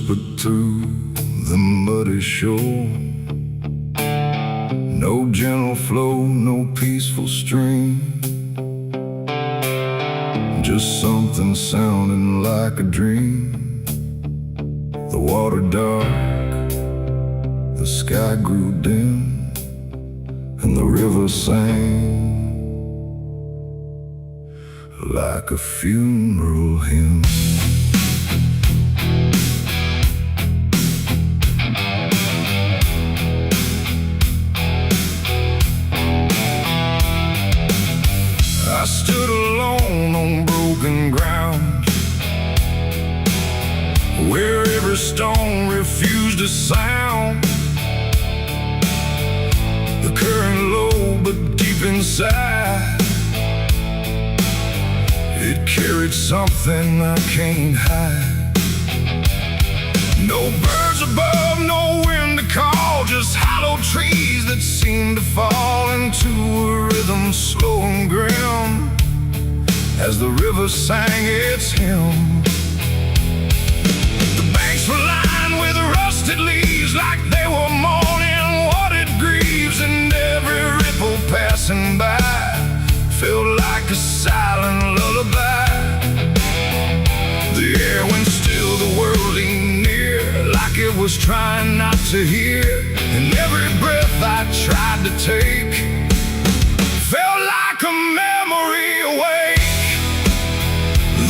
whispered through the muddy shore. No gentle flow, no peaceful stream, just something sounding like a dream. The water dark, the sky grew dim, and the river sang like a funeral hymn. I stood alone on broken ground, where every stone refused a sound. The current low but deep inside, it carried something I can't hide. No birds above, no wind to call, just hollow trees that seem to fall into a rhythm slow and grim as the river sang its hymn. The banks were lined with rusted leaves, like they were mourning what it grieves, and every ripple passing by felt like a silent lullaby. The air went still, the world leaned near, like it was trying not to hear, and every breath I tried to take felt like a memory awake.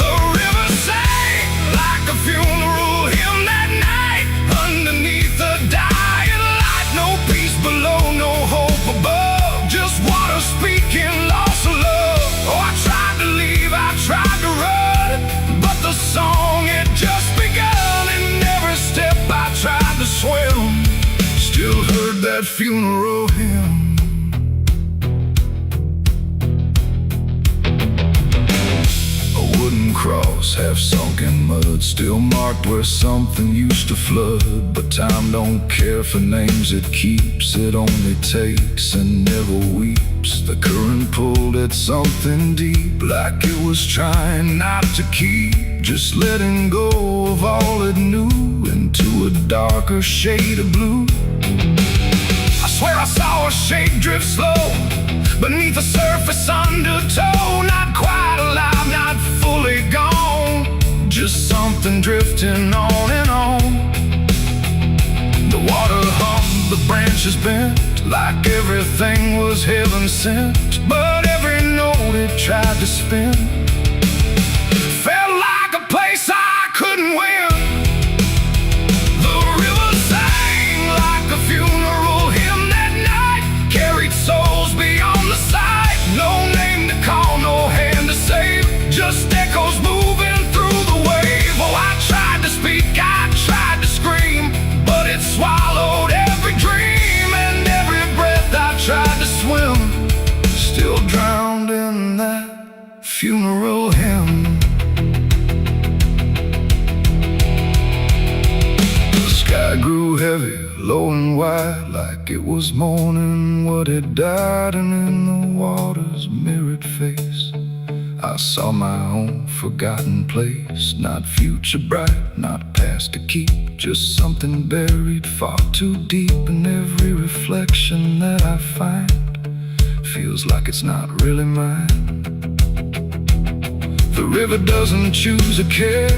The river sang like a funeral hymn that night, underneath the dying light. No peace below, no hope above, just water speaking loss of love. Oh, I tried to leave, I tried to run, but the song had just begun, and every step I tried to swim still heard that funeral hymn. A wooden cross, half sunk in mud, still marked where something used to flood. But time don't care for names it keeps, it only takes and never weeps. The current pulled at something deep, like it was trying not to keep, just letting go of all it knew into a darker shade of blue. I swear I saw a shape drift slow beneath the surface undertow, not quite alive, not fully gone, just something drifting on and on. The water hummed, the branches bent, like everything was heaven sent, but every note it tried to spin felt like a place I couldn't win. The river sang like a funeral hymn that night, carried souls beyond the sight. No name to call, no hand to save, just echoes moving through the wave. Oh, I tried to speak, I tried to scream, but it swallowed every dream, and every breath I tried to swim still drowned in that funeral hymn. The sky grew heavy, low and wide, like it was mourning what had died, and in the water's mirrored face I saw my own forgotten place. Not future bright, not past to keep, just something buried far too deep. And every reflection that I find feels like it's not really mine. The river doesn't choose a care,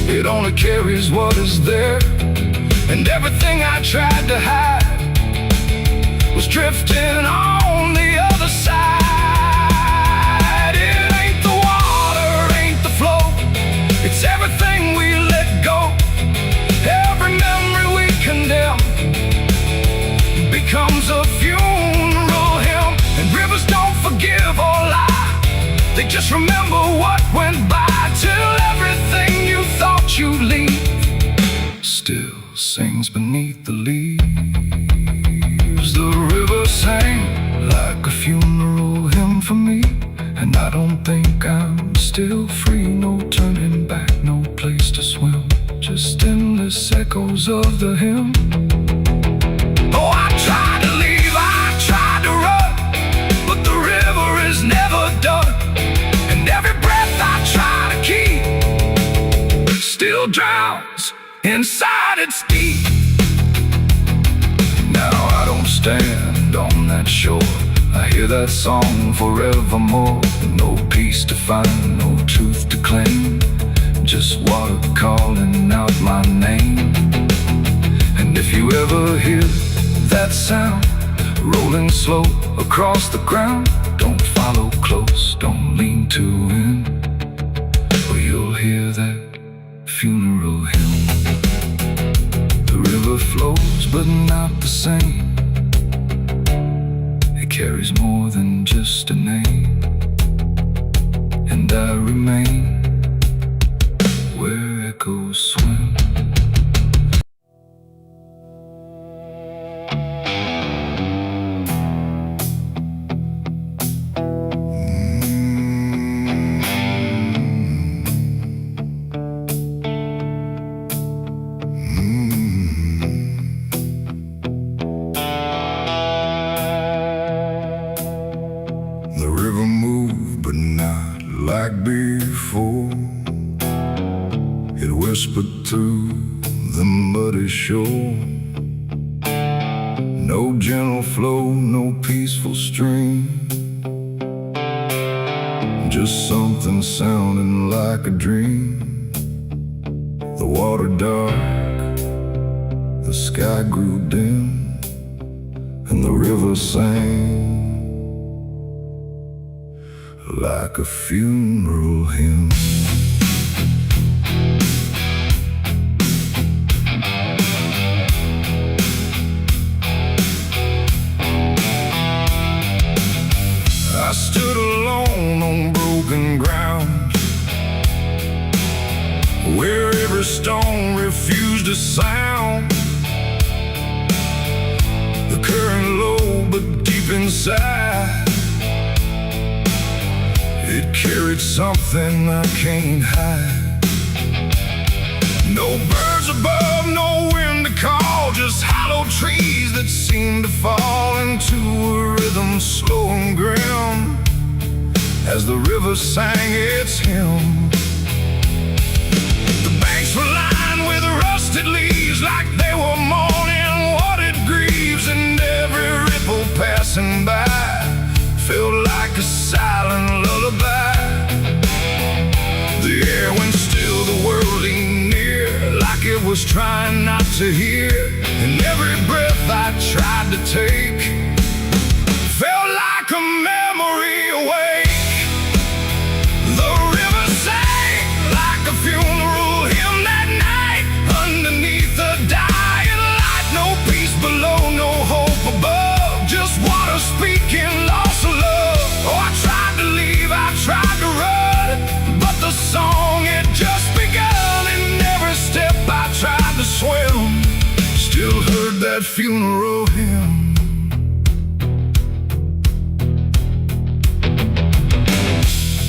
it only carries what is there. And everything I tried to hide was drifting on the other side. It ain't the water, ain't the flow, it's everything we let go. Every memory we condemn becomes a funeral hymn. And rivers don't forgive or lie, they just remember what went by, till everything you thought you'd leave still sings beneath the leaves. The river sang like a funeral hymn for me, and I don't think I'm still free. No turning back, no place to swim, just endless echoes of the hymn. Oh, I tried to leave, I tried to run, but the river is never done, and every breath I try to keep still drowns in inside it's deep. Now I don't stand on that shore. I hear that song forevermore. No peace to find, no truth to claim, just water calling out my name. And if you ever hear that sound rolling slow across the ground, don't follow close, don't lean too in, or you'll hear that funeral hymn. The river flows but not the same. It carries more than just a name, and I remain where echoes swim. The river moved, but not like before. It whispered through the muddy shore. No gentle flow, no peaceful stream, just something sounding like a dream. The water dark, the sky grew dim, and the river sang like a funeral hymn. I stood alone on broken ground, where every stone refused a sound. The current low but deep inside, it carried something I can't hide. No birds above, no wind to call, just hollow trees that seem to fall into a rhythm slow and grim as the river sang its hymn. The banks were lined with rusted leaves, like they were mourning what it grieves, and every ripple passing by felt like a silent lullaby. The air went still, the world leaned near, like it was trying not to hear. And every breath I tried to take felt like a memory awake. The river sang like a funeral hymn that night, underneath the dying light. No peace below, no hope above, just water speaking loss of love. Oh, I tried to leave, I tried to run, but the song had just begun. And every step I tried to swim still heard that funeral hymn.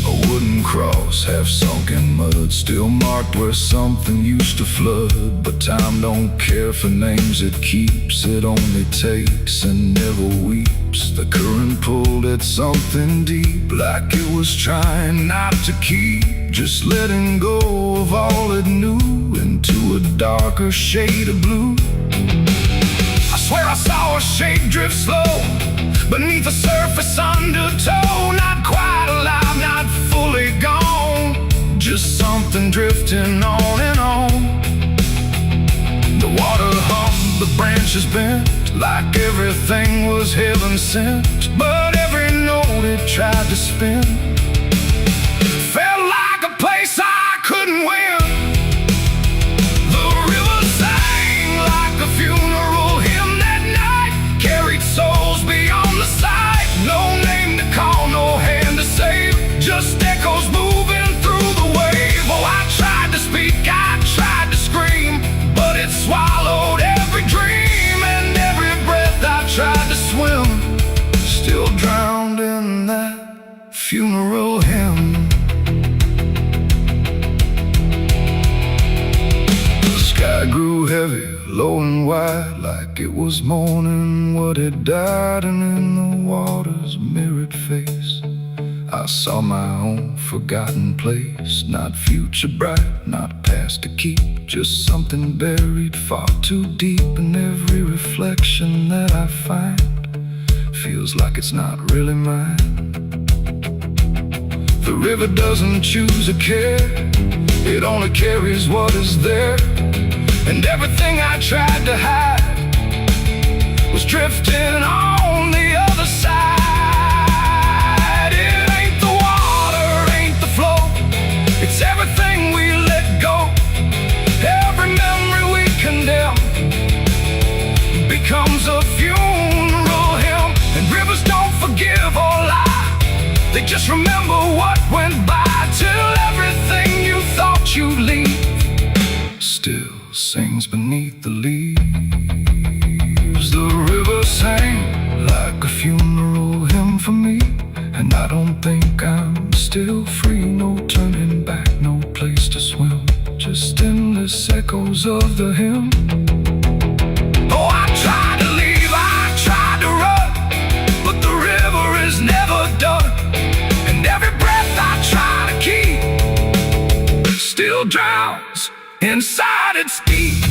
A wooden cross, half sunk in mud, still marked where something used to flood. But time don't care for names it keeps, it only takes and never weeps. The current pulled at something deep, like it was trying not to keep, just letting go of all it knew into a darker shade of blue. I swear I saw a shape drift slow beneath the surface undertow, not quite alive, not fully gone, just something drifting on and on. The water hummed, the branches bent, like everything was heaven sent, but every note it tried to spin felt like a place I couldn't win. The river sang like a funeral hymn that night, carried souls beyond the sight. No name to call, no hand to save, just echoes moving through the wave. Oh, I tried to speak, I tried to scream, but it swallowed every dream. And every breath I tried to swim still drowned in that funeral hymn. The sky grew heavy, low and wide, like it was mourning what had died. And in the water's mirrored face I saw my own forgotten place. Not future bright, not past to keep, just something buried far too deep. And every reflection that I find feels like it's not really mine. The river doesn't choose or care, it only carries what is there. And everything I tried to hide was drifting on the other side. It ain't the water, ain't the flow, it's everything we let go. Every memory we condemn becomes a funeral hymn. And rivers don't forgive or lie, they just remember what went by, till everything you thought you'd leave still sings beneath the leaves. The river sang like a funeral hymn for me, and I don't think I'm still free. No turning back, no place to swim, just endless echoes of the hymn. Oh, I tried to leave, I tried to run, but the river is never done. And every breath I try to keep still drowns inside its deep.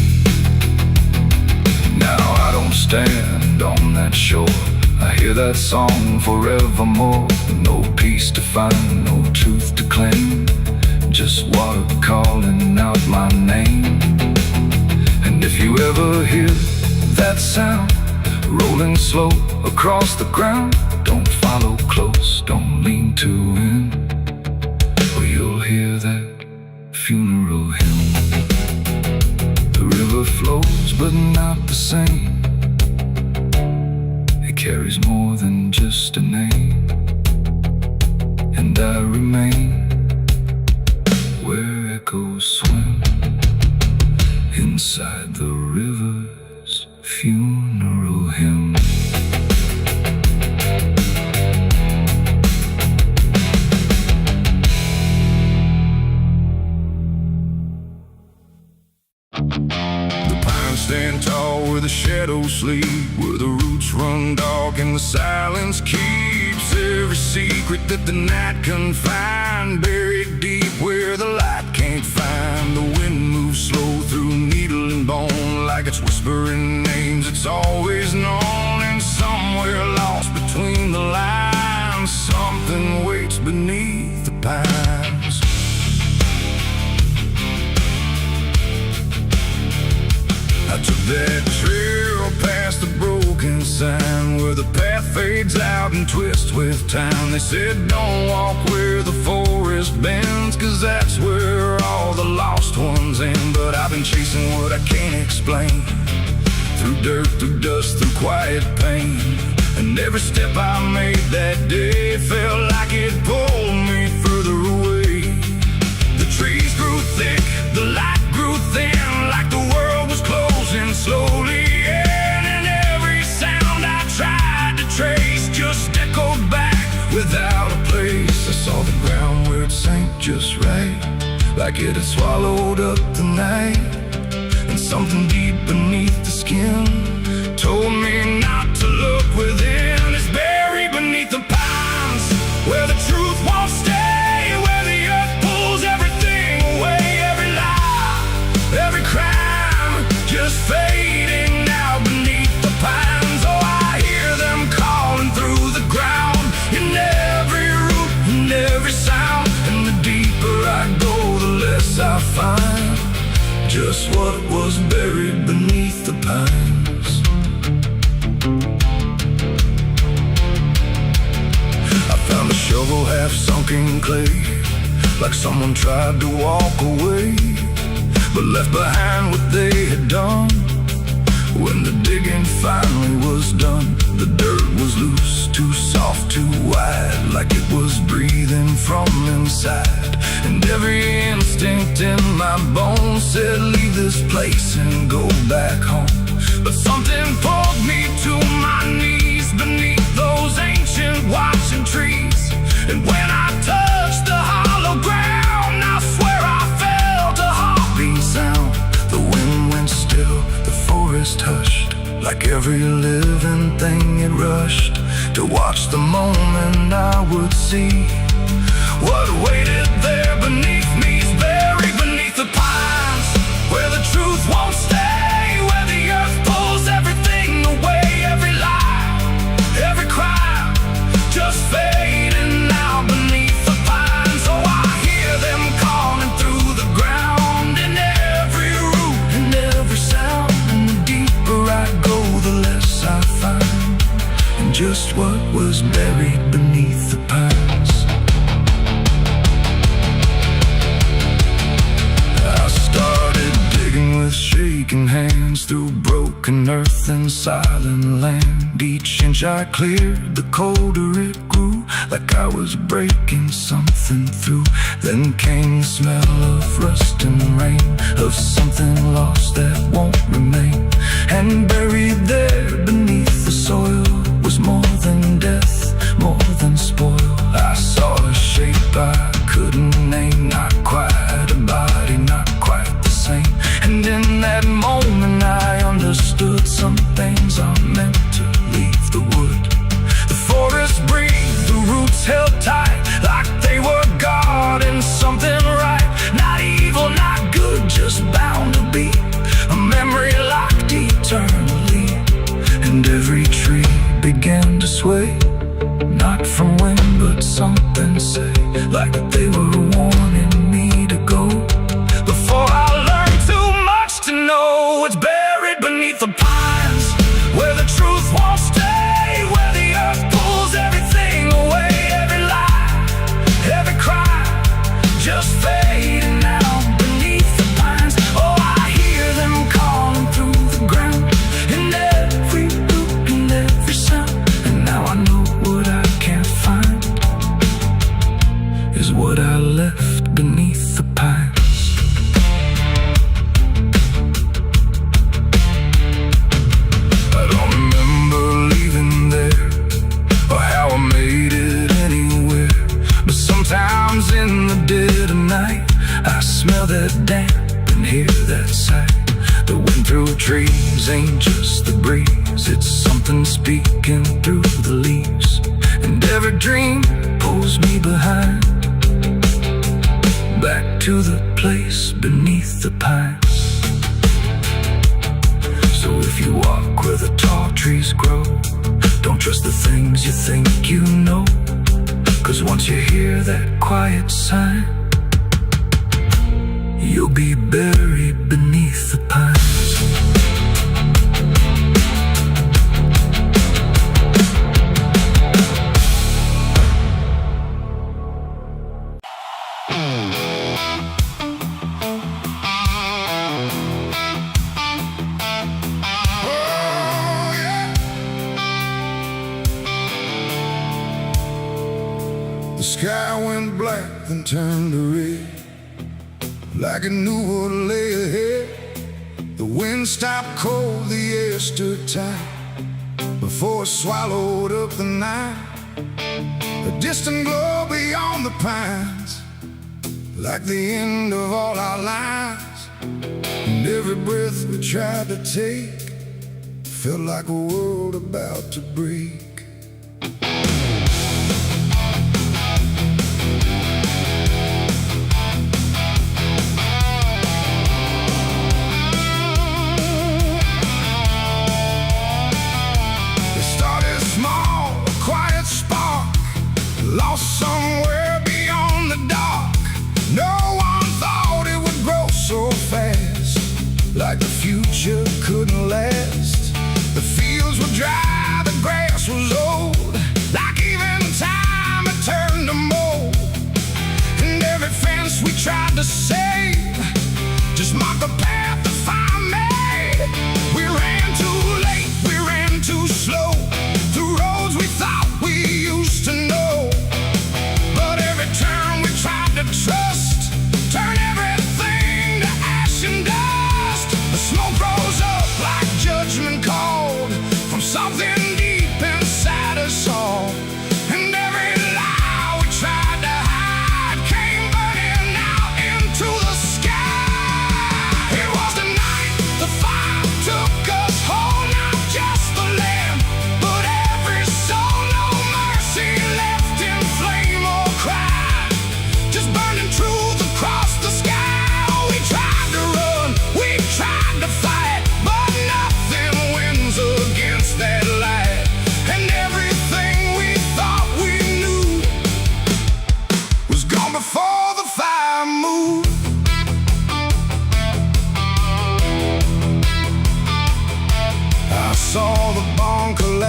Now I don't stand on that shore, I hear that song forevermore. No peace to find, no truth to claim, just water calling out my name. And if you ever hear that sound rolling slow across the ground, don't follow close, don't lean too in, or you'll hear that funeral hymn. The river flows but not the same, it carries more than just a name. And I remain where echoes swim, inside the river's funeral hymn. Stand tall where the shadows sleep, where the roots run dark and the silence keeps every secret that the night can find. Buried deep where the light can't find, the wind moves slow through needle and bone, like it's whispering names it's always known. And somewhere lost between the lines, something waits beneath the pines. I took that trail past the broken sign, where the path fades out and twists with time. They said don't walk where the forest bends, 'cause that's where all the lost ones end. But I've been chasing what I can't explain, through dirt, through dust, through quiet pain. And every step I made that day felt like it pulled me further away. The trees grew thick, the light grew thin, like the world was closing slowly in. And every sound I tried to trace just echoed back without a place. I saw the ground where it sank just right, like it had swallowed up the night. And something deep beneath the skin told me not to look within. It's buried beneath the pines, where the truth won't stay, where the earth pulls everything away. Every lie, every crime, just fading now beneath the pines. Oh, I hear them calling through the ground, in every root, in every sound. And the deeper I go, the less I find just what was buried beneath the pines. I found a shovel half sunk in clay, like someone tried to walk away, but left behind what they had done. When the digging finally was done, the dirt was loose, too soft, too wide, like it was breathing from inside. And every instinct in my bones said leave this place and go back home. But something pulled me to my knees beneath those ancient watching trees. And when I touched the hollow ground, I swear I felt a heartbeat sound. The wind went still, the forest hushed, like every living thing it rushed to watch the moment I would see What waited there beneath me's buried beneath the pines, where the truth won't stay, where the earth pulls everything away. Every lie, every crime, just fading now beneath the pines. Oh, I hear them calling through the ground, in every root and every sound. And the deeper I go, the less I find, and just what was buried beneath the pines. I started digging with shaking hands through broken earth and silent land. Each inch I cleared, the colder it grew, like I was breaking something through. Then came the smell of rust and rain, of something lost that won't remain. And buried there beneath the soil was more than death, more than spoil. I saw a shape I couldn't name, not quite a body, not quite the same. And in that moment I understood some things are meant to leave the wood. The forest breathed, the roots held tight, like they were guarding something right. Not evil, not good, just bound to be a memory locked eternally. And every tree began to sway, not from wind but something say, like they were warning me to go. Before I learned too much to know, it's buried beneath the pines, where the truth won't stay, where the earth pulls everything away. Every lie, every crime, just fading now beneath the pines. Oh, I hear them calling through the ground, in every root and every sound. And now I know what I can't find is what I left beneath the pines. I don't remember leaving there, or how I made it anywhere. But sometimes in the dead of night, I smell that damp and hear that sight. The wind through trees ain't just the breeze, it's something speaking through the leaves. And every dream pulls me behind, back to the place beneath the pines. So if you walk where the tall trees grow, don't trust the things you think you know, 'cause once you hear that quiet sign, you'll be buried beneath the pines. The sky went black, then turned to red, like it knew what lay ahead. The wind stopped cold, the air stood tight, before it swallowed up the night. A distant glow beyond the pines, like the end of all our lives. And every breath we tried to take felt like a world about to break. Lost somewhere beyond the dark. No one thought it would grow so fast, like the future couldn't last. The fields were dry, the grass was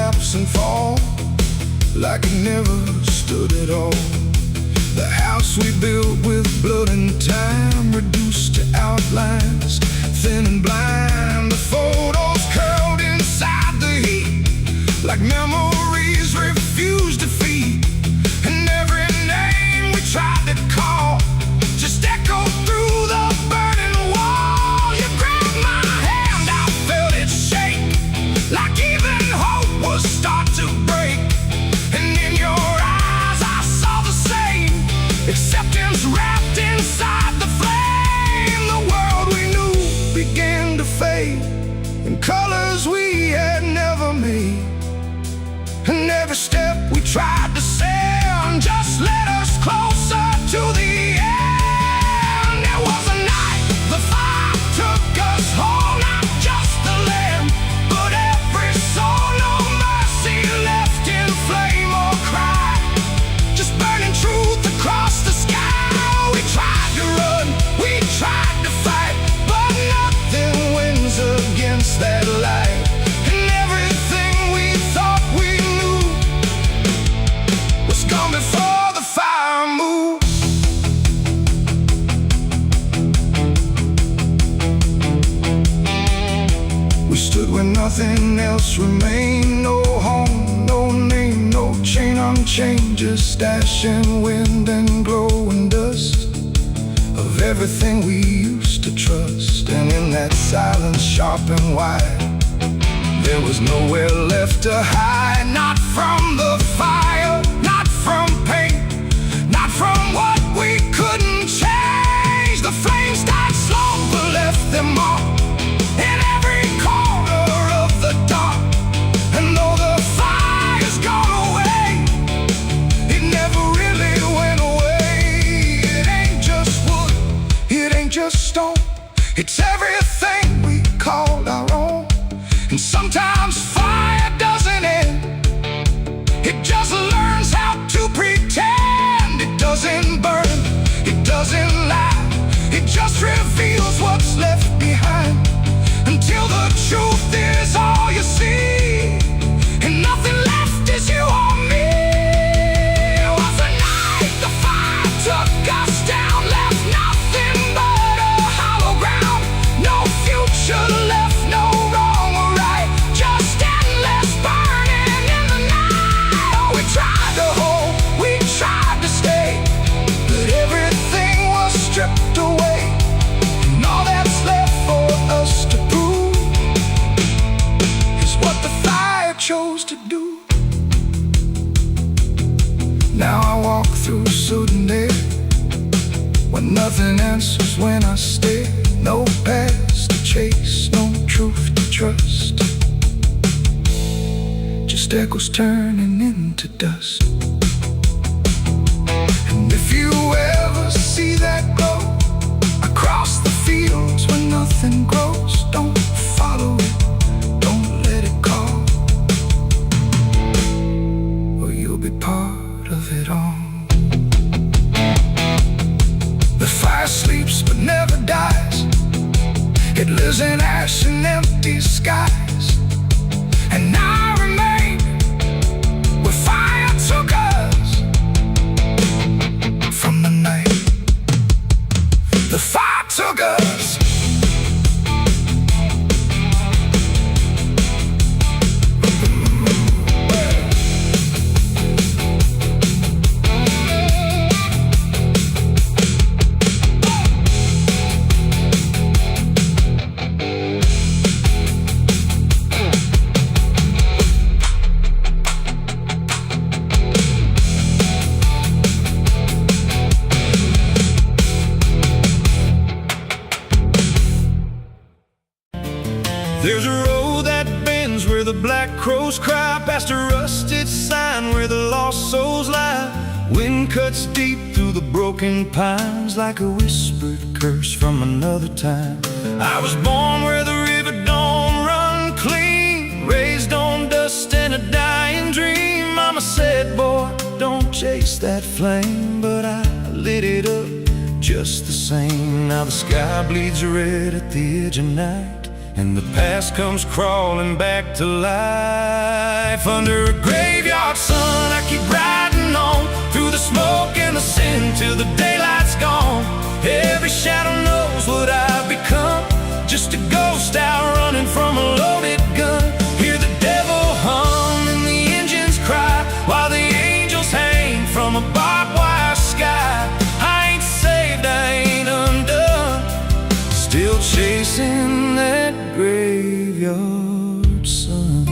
collapse and fall like it never stood at all. The house we built with blood and time reduced to outlines, thin and blind. The photos curled inside the heat like memories refused defeat. And every name we tried to call just echoed through the burning wall. You grabbed my hand, I felt it shake, like even hope was start to break. And in your eyes I saw the same acceptance wrapped inside the flame. The world we knew began to fade in colors we had never made. And every step we tried to send just led us closer to the end. There was a night the fire took us whole, not just the land, but every soul. No mercy left in flame or cry, just burning truth across the sky. We tried to run, we tried to fight, but nothing wins against that light. And everything we thought we knew was gone before the fire moved. We stood where nothing else remained. No home, no name, no chain unchained, just ash and wind and glowing dust of everything we used to trust. And in that silence sharp and wide, there was nowhere left to hide. Not from the fire, not from pain, not from what we couldn't change. The flames died slow but left them all in every corner of the dark. And though the fire's gone away, it never really went away. It ain't just wood, it ain't just stone, it's everything we called our own. And sometimes fire doesn't end, it just learns how to pretend. It doesn't burn, it doesn't lie, it just reveals what's left behind, until the truth is all you see, and nothing left is you or me. It was a night the fire took us down, left nothing but a hollow ground. No future left, no wrong or right, just endless burning in the night. Oh, we tried to hold, we tried to stay, but everything was stripped away. And all that's left for us to prove is what the fire chose to do. Now I walk through sudden air, when nothing answers when I stare. No past to chase, no truth to trust, just echoes turning into dust. And if you ever see that glow across the fields where nothing grows, don't follow it, don't let it call, or you'll be part of it all. The fire sleeps but never dies, it lives in ash and empty skies. And I remain where fire took us from the night the fire took us. There's a road that bends where the black crows cry, past a rusted sign where the lost souls lie. Wind cuts deep through the broken pines like a whispered curse from another time. I was born where the river don't run clean, raised on dust and a dying dream. Mama said, boy, don't chase that flame, but I lit it up just the same. Now the sky bleeds red at the edge of night, and the past comes crawling back to life. Under a graveyard sun, I keep riding on through the smoke and the sin till the daylight's gone. Every shadow knows what I've become, just a ghost out running from a loaded gun. Hear the devil hum and the engines cry, while the angels hang from a barbed wire sky. I ain't saved, I ain't undone, still chasing that graveyard sun.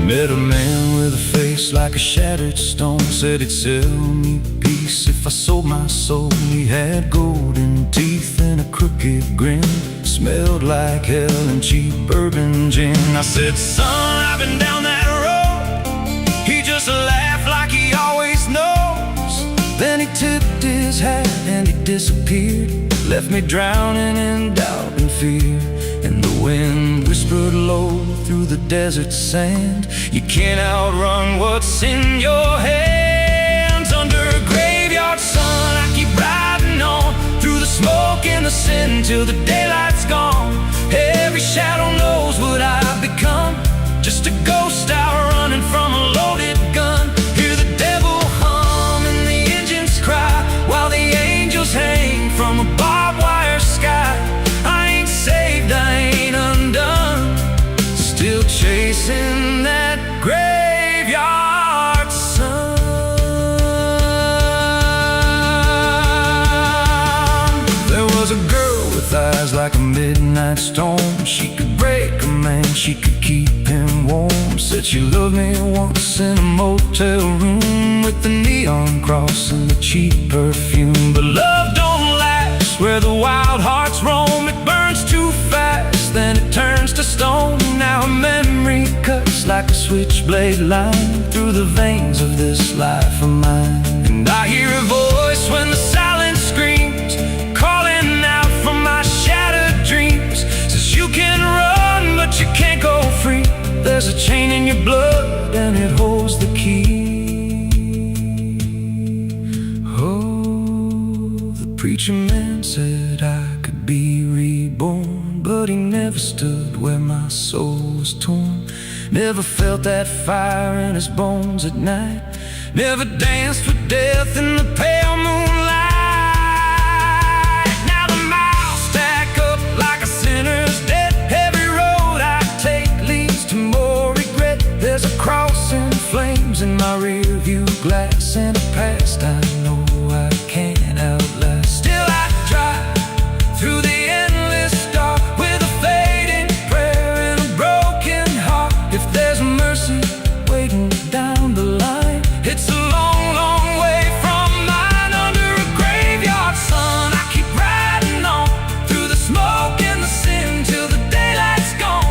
Met a man with a face like a shattered stone, said he'd sell me peace if I sold my soul. He had golden teeth and a crooked grin, smelled like hell and cheap bourbon gin. I said, son, I've been down that road. He just laughed like he always knows. Then he tipped his hat and he disappeared, left me drowning in doubt and fear. And the wind whispered low through the desert sand, you can't outrun what's in your hands. Under a graveyard sun, I keep riding on through the smoke and the sin till the daylight's gone. Every shadow knows what I've become, just a ghost out running from a loaded gun. Hear the devil hum and the engines cry, while the angels hang from a barbed wire sky. I ain't saved, I ain't undone, still chasing that graveyard sun. There was a girl with eyes like a midnight storm. She could break a man, she could keep him warm. Said she loved me once in a motel room, with the neon cross and the cheap perfume. But love don't last where the wild hearts roam. It burns too fast, then it turns to stone. Now a memory cuts like a switchblade line through the veins of this life of mine. And I hear a voice when the silence screams, calling out from my shattered dreams. Says you can run, but you can't go free. There's a chain in your blood and it holds the key. Oh, the preacher man said I could be reborn, but he never stood where my soul was torn. Never felt that fire in his bones at night, never danced with death in the pale moonlight. Now the miles stack up like a sinner's debt. Every road I take leads to more regret. There's a cross in flames in my rear view glass, and a past I know I can't outlast. Still I drive through the endless dark with a fading prayer and a broken heart. If there's mercy waiting down the line, it's a long, long way from mine. Under a graveyard sun, I keep riding on through the smoke and the sin till the daylight's gone.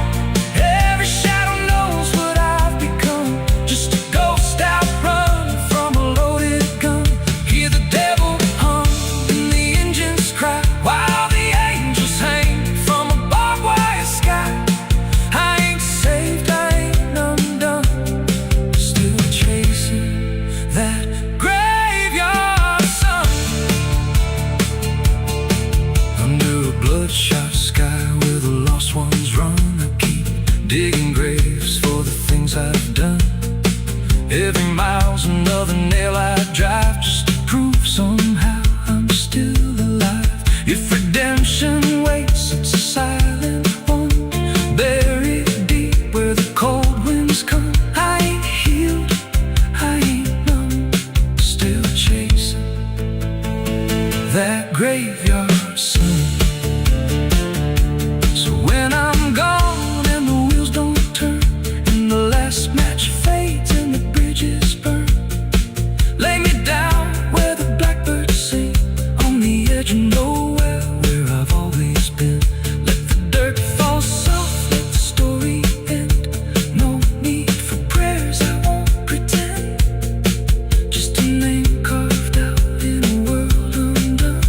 Every shadow knows what I've become, just a ghost out running from a loaded gun. Hear the devil hum and the engines cry, while the angels hang from a barbed wire sky. I ain't saved, I ain't undone, still chasing that graveyard sun. Under a bloodshot sky where the lost ones run, I keep digging graves for the things I've done. Every mile's another nail I drive, just to prove somehow I'm still alive. If redemption waits, it's a silent one, buried deep where the cold winds come. I ain't healed, I ain't numb, still chasing that graveyard sun. So when I'm gone and the wheels don't turn, and the last match fades and the bridges burn, lay me down where the blackbirds sing, on the edge of nowhere where I've always been. Let the dirt fall soft, let the story end. No need for prayers, I won't pretend. Just a name carved out in a world undone.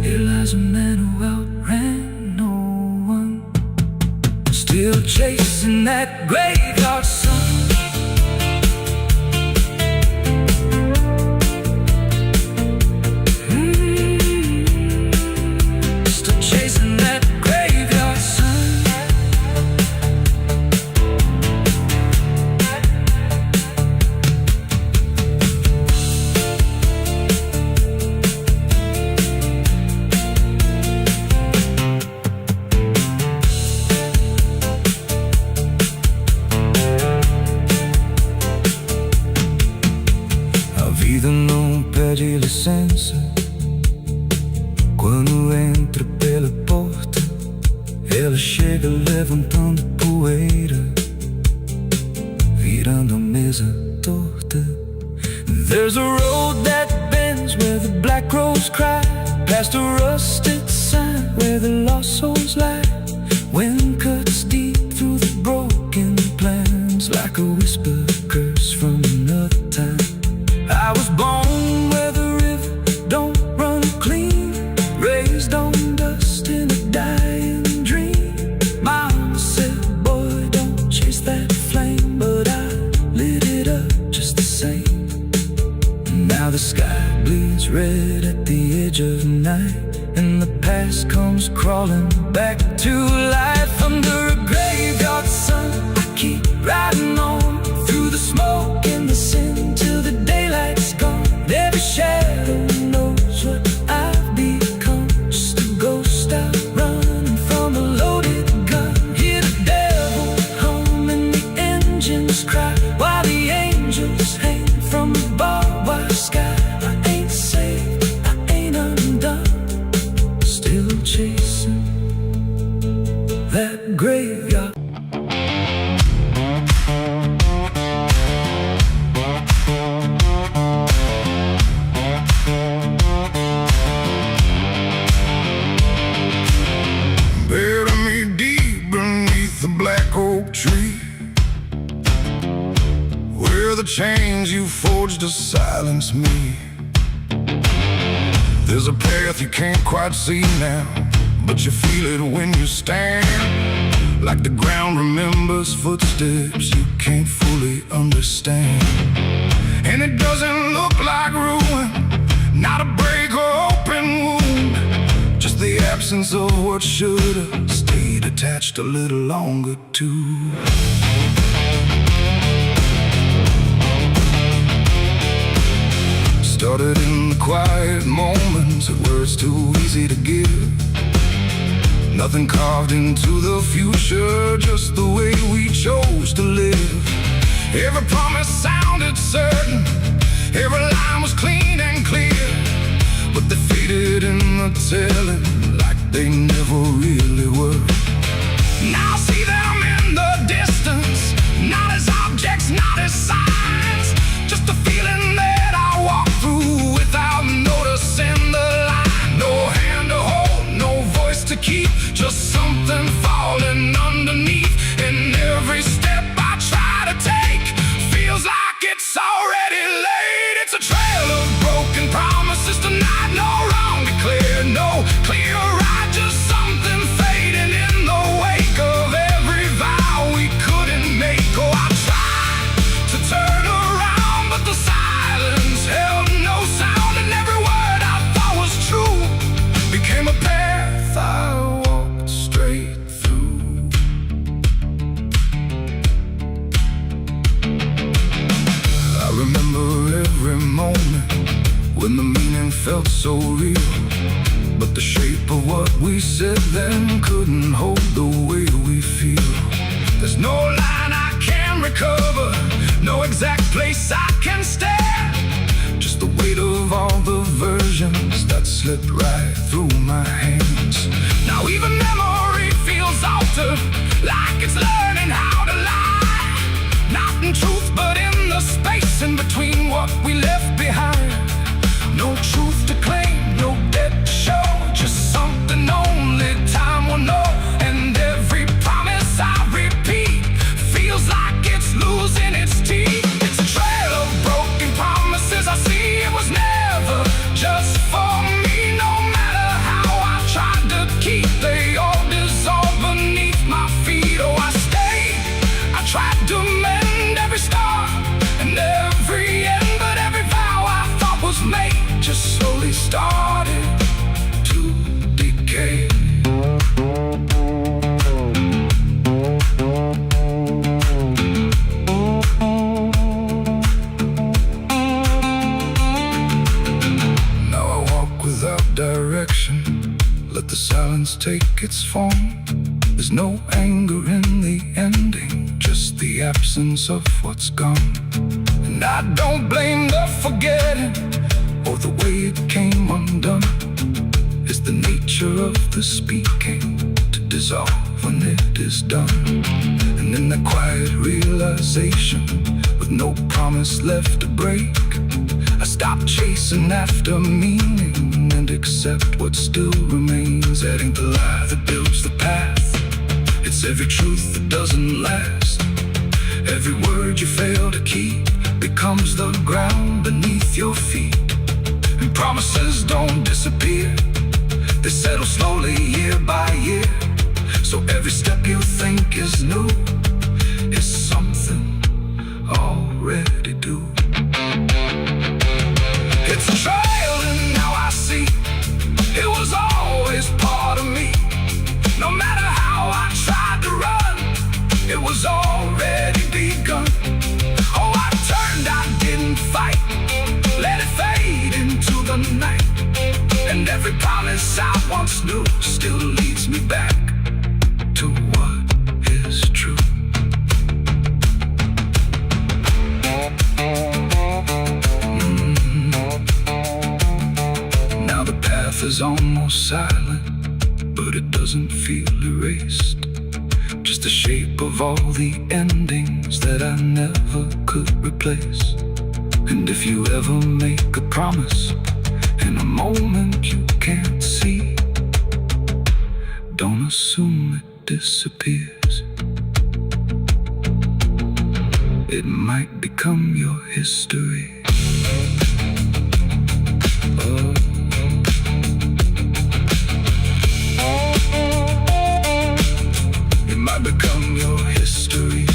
Here lies a man who outran no one, still chasing that graveyard sun. fica levantando poeira, virando a mesa torta. There's a road that bends where the black crows cry, past a rusted sign where the lost souls lie. Wind cuts deep through the broken plans, like a whisper curse from another time. I was born where the river don't run clean, raised on dust in a dying dream. Mama said, boy, don't chase that flame, but I lit it up just the same. Now the sky bleeds red at the edge of night, and the past comes crawling back to life. Under a graveyard sun, I keep riding on through the smoke and the sin till the daylight's gone. Every shadow knows what I've become, just a ghost out running from a loaded gun. Hear the devil hum and the engines cry, while the angels hang from the barbed wire sky. I ain't saved, I ain't undone, still chasing that graveyard. Bury me deep beneath the black oak tree, where the chains you forged to silence me. There's a path you can't quite see now, but you feel it when you stand, like the ground remembers footsteps you can't fully understand. And it doesn't look like ruin, not a break or open wound, just the absence of what should've stayed attached a little longer too. Started in the quiet moments where it's too easy to give. Nothing carved into the future, just the way we chose to live. Every promise sounded certain, every line was clean and clear, but they faded in the telling like they never really were. Now I see them in the distance, not as objects, not as signs, just a feeling that I walk through without noticing the line. No hand to hold, no voice to keep, just something falling underneath. And every step I try to take feels like it's already late. It's a trail of broken promises tonight, no wrong declared, no clear right, just something fading in the wake of every vow we couldn't make. Oh, I tried to turn around, but the silence held no sound, and every word I thought was true became a path I walked straight through. I remember every moment when the meaning felt so real, but the shape of what we said then couldn't hold the way we feel. There's no line I can recover, no exact place I can stand, just the weight of all the versions that slipped right through my hands. Now even memory feels altered, like it's learning how to lie, not in truth but in the space in between what we left behind. No truth to claim, no debt to show, just something only time will know. And every promise I repeat feels like it's losing its teeth. It's a trail of broken promises, I see it was never just for me. No matter how I tried to keep, they all dissolve beneath my feet. Oh, I stayed, I tried to mend every star and every end, but every vow I thought was made just slowly started to decay. Now I walk without direction, let the silence take its form. There's no anger in the ending, just the absence of what's gone. And I don't blame the forgetting or the way it came undone. It's the nature of the speaking to dissolve when it is done. And in that quiet realization, with no promise left to break, I stop chasing after meaning and accept what still remains. That ain't the lie that builds the path, it's every truth that doesn't last. Every word you fail to keep becomes the ground beneath your feet. And promises don't disappear, they settle slowly year by year. So every step you think is new is something already due. It's a trail and now I see it was always part of me. No matter how I tried to run, it was already begun. Oh, I turned, I didn't fight, let it fade into the night. And every promise I once knew still leads me back to what is true. Now the path is almost silent, but it doesn't feel erased. Just the shape of all the endings that I never could replace. And if you ever make a promise in a moment you can't see, don't assume it disappears. It might become your history. Oh. It might become your history.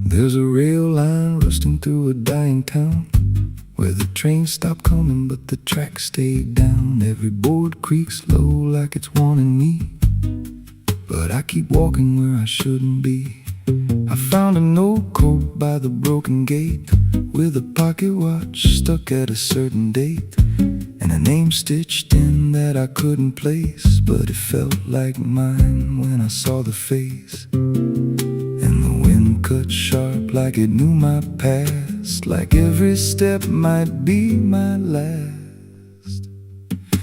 There's a rail line rusting through a dying town, where the trains stop coming but the tracks stay down. Every board creaks low like it's warning me, but I keep walking where I shouldn't be. I found a note code by the broken gate, with a pocket watch stuck at a certain date, and a name stitched in that I couldn't place, but it felt like mine when I saw the face. And the wind cut sharp like it knew my past, like every step might be my last.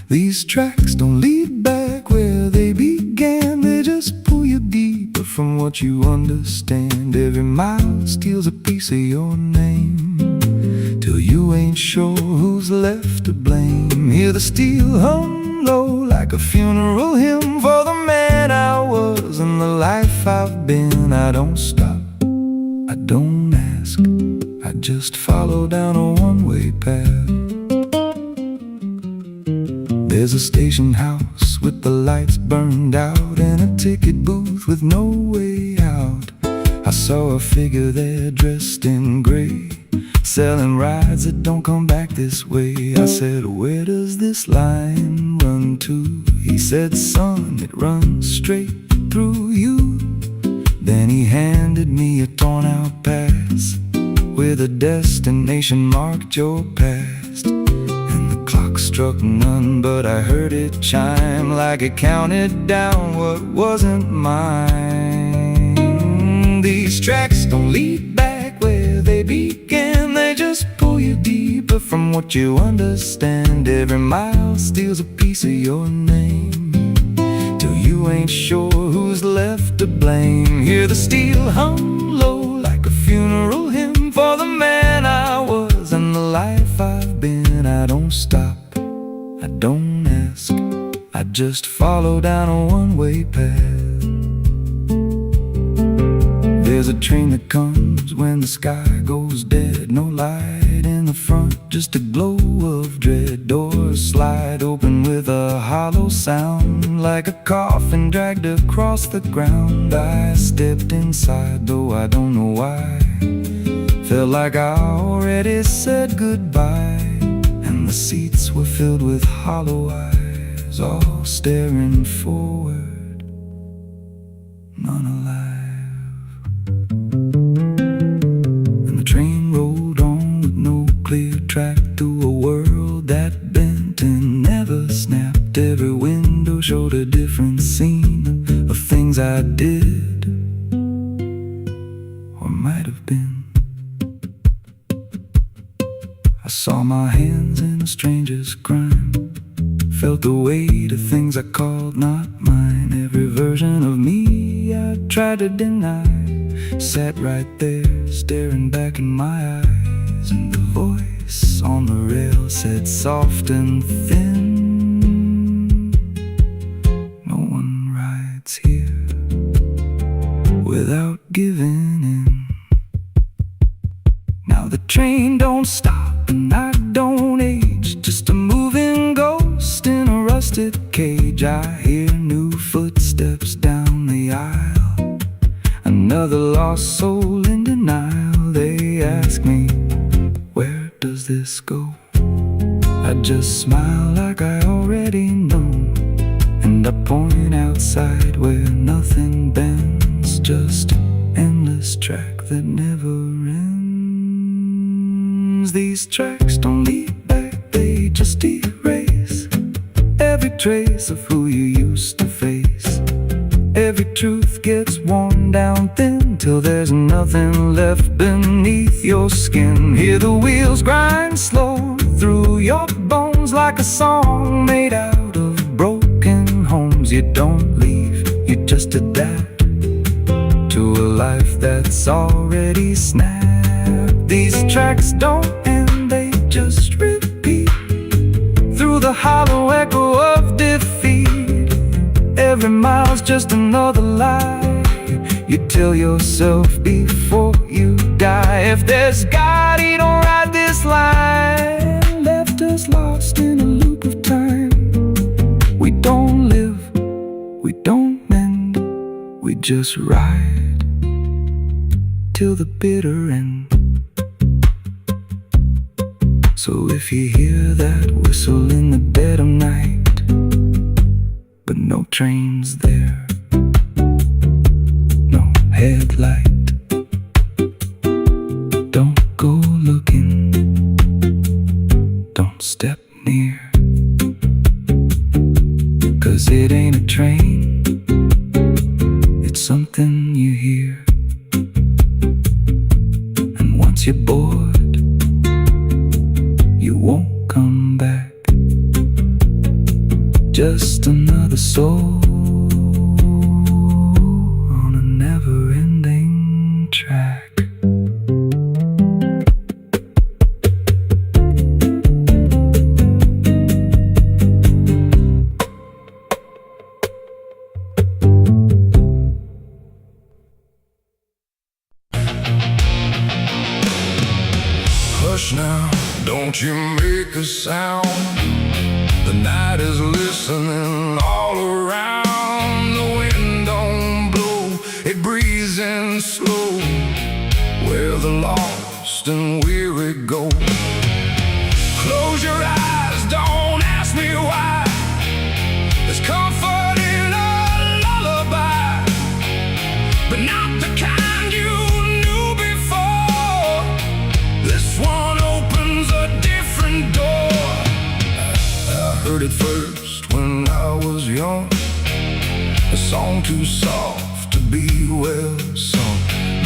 These tracks don't lead back where they began, they just pull you deeper from what you understand. Every mile steals a piece of your name, till you ain't sure who's left to blame. Hear the steel hum low like a funeral hymn for the man I was and the life I've been. I don't stop, I don't ask, I just follow down a one-way path. There's a station house with the lights burned out, and a ticket booth with no way out. I saw a figure there dressed in gray, selling rides that don't come back this way. I said, where does this line run to? He said, son, it runs straight through you. Then he handed me a torn out pass, with a destination marked your past. And the clock struck none, but I heard it chime like it counted down what wasn't mine. These tracks don't lead back where they began, they just pull you deeper from what you understand. Every mile steals a piece of your name, till you ain't sure who's left to blame. Hear the steel hum low like a funeral hymn for the man I was and the life I've been. I don't stop, I don't ask, I just follow down a one-way path. There's a train that comes when the sky goes dead, no light in the front, just a glow of dread. Doors slide open with a hollow sound, like a coffin dragged across the ground. I stepped inside, though I don't know why, felt like I already said goodbye. And the seats were filled with hollow eyes, all staring forward, none alive. have been. I saw my hands in a stranger's crime, felt the weight of things I called not mine. Every version of me I tried to deny sat right there, staring back in my eyes. And the voice on the rail said soft and thin, no one rides here without giving in. Now the train don't stop and I don't age, just a moving ghost in a rusted cage. I hear new footsteps down the aisle, another lost soul in denial. They ask me, where does this go? I just smile like I already know, and I point outside where nothing bends, just an endless track that never ends. These tracks don't lead back, they just erase every trace of who you used to face. Every truth gets worn down thin till there's nothing left beneath your skin. Hear the wheels grind slow through your bones like a song made out of broken homes. You don't leave, you just adapt to a life that's already snapped. These tracks don't end, they just repeat through the hollow echo of defeat. Every mile's just another lie you tell yourself before you die. If there's God, he don't ride this line, left us lost in a loop of time. We don't live, we don't mend, we just ride till the bitter end. So if you hear that whistle in the dead of night, but no train's there, no headlight, don't go looking, don't step near, 'cause it ain't a train, it's something you hear. And once you're bored, you won't come back, just another soul on a never-ending track. Hush now, don't you make a sound. The night is listening all around. The wind don't blow, it breathes in slow, where the lost and weary go. Close your eyes, don't ask me why. There's comfort in a lullaby, but not the kind you knew before. This one opens a different door. I heard it first when I was young, a song too soft to be well sung.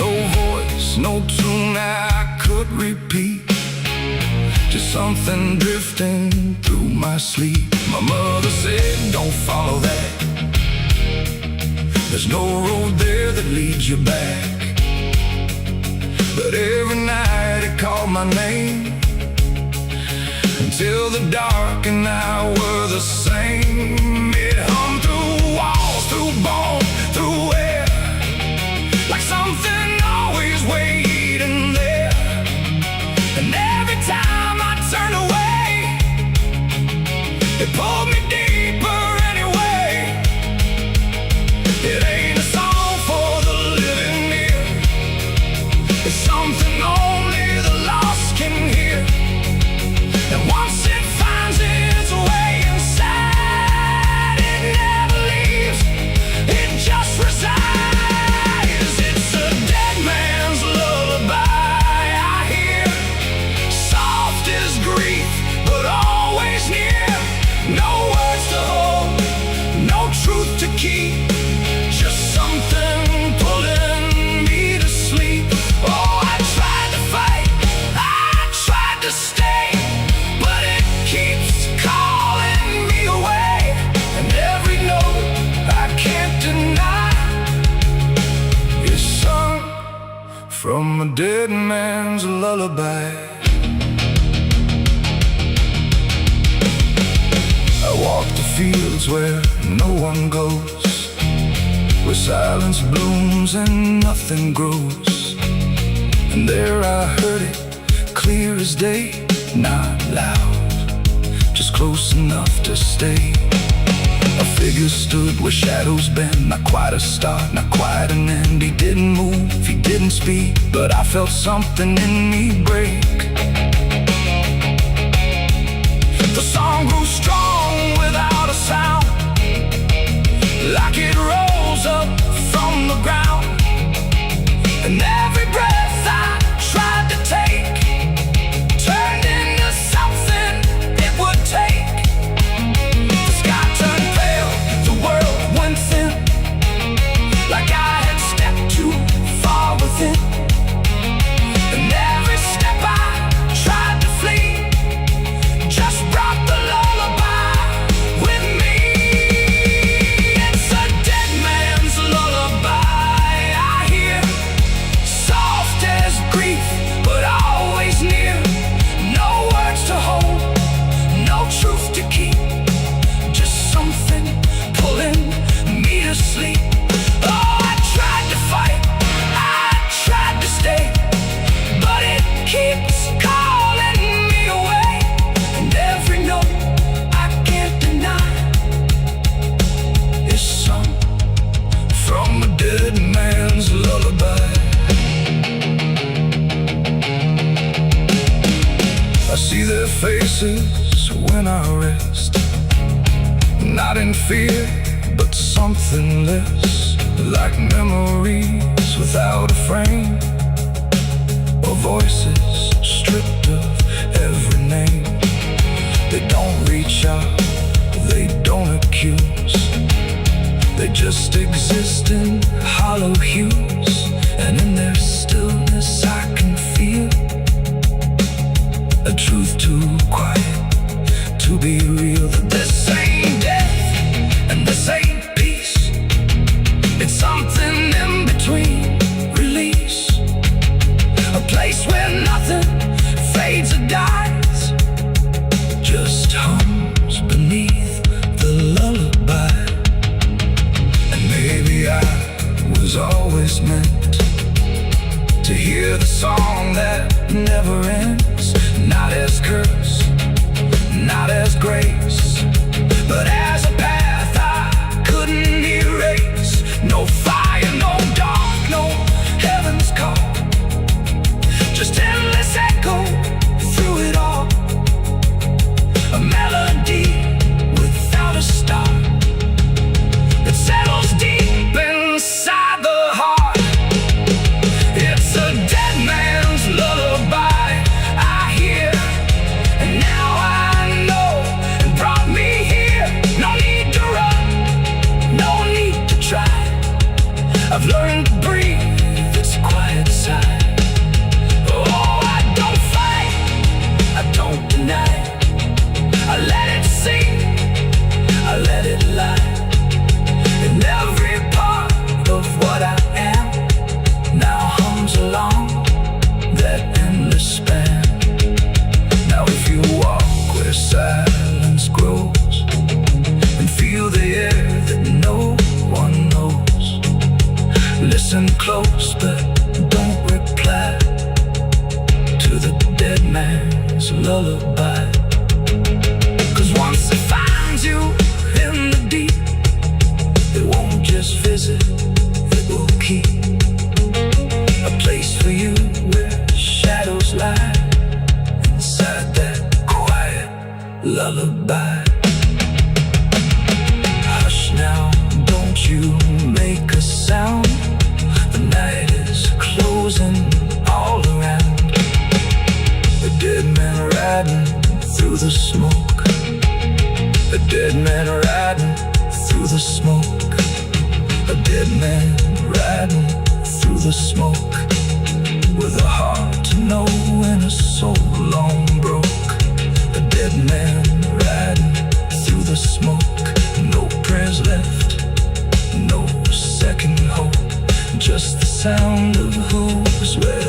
No voice, no tune I could repeat, just something drifting through my sleep. My mother said, don't follow that, there's no road there that leads you back. But every night it called my name, until the dark and I were the same. It hummed through walls, through bone, through air, like something always waiting there. And every time I turned away, it pulled me deeper anyway. It ain't a song for the living ear, it's something only the lost can hear. And once it finds its way inside, it never leaves, it just resides. It's a dead man's lullaby I hear, soft as grief, but always near. No from a dead man's lullaby. I walk the fields where no one goes, where silence blooms and nothing grows. And there I heard it, clear as day, not loud, just close enough to stay. A figure stood where shadows bend, not quite a start, not quite an end. He didn't move, he didn't speak, but I felt something in me break. The song grew strong without a sound, like it rose up from the ground. And every breath I tried to take turned into something it would take. The sky turned pale, the world went thin, like I had stepped too far within. And every step I tried to flee just brought the lullaby with me. It's a dead man's lullaby I hear, soft as grief, but always near. No words to hold, no truth to keep, just something pulling me to sleep. Oh, I tried to fight, I tried to stay, but it keeps calling me away. And every note I can't deny is sung from a dead man's lullaby. I see their faces when I rest, not in fear, but something less, like memories without a frame, or voices stripped of every name. They don't reach out, they don't accuse, they just exist in hollow hues. And in their stillness I can feel a truth too quiet to be real. That this ain't death and this ain't peace, it's something in between. Release, a place where nothing fades or dies, just hums beneath the lullaby. And maybe I was always meant to hear the song that never ends, not as curse, not as grace, but as a path I couldn't erase. No fire, no dark, no heaven's call, just endless echo through it all. A melody without a start that settles deep inside the heart. It's a dead man's lullaby I hear, and now I know it brought me here. No need to run, no need to try, I've learned to breathe its quiet sigh. Oh, I don't fight, I don't deny, I let it sing, I let it lie. And every part of what I am now hums along that endless span. Now if you walk where silence grows and feel the air that no one knows, listen close but don't reply to the dead man's lullaby. 'Cause once it finds you in the deep, it won't just visit, it will keep a place for you where shadows lie inside that quiet lullaby. Hush now, don't you make a sound, the night is closing all around. A dead man riding through the smoke, a dead man riding through the smoke, a dead man riding through the smoke, with a heart to know and a soul long broke. A dead man riding through the smoke, no prayers left, no second hope, just the sound of hooves where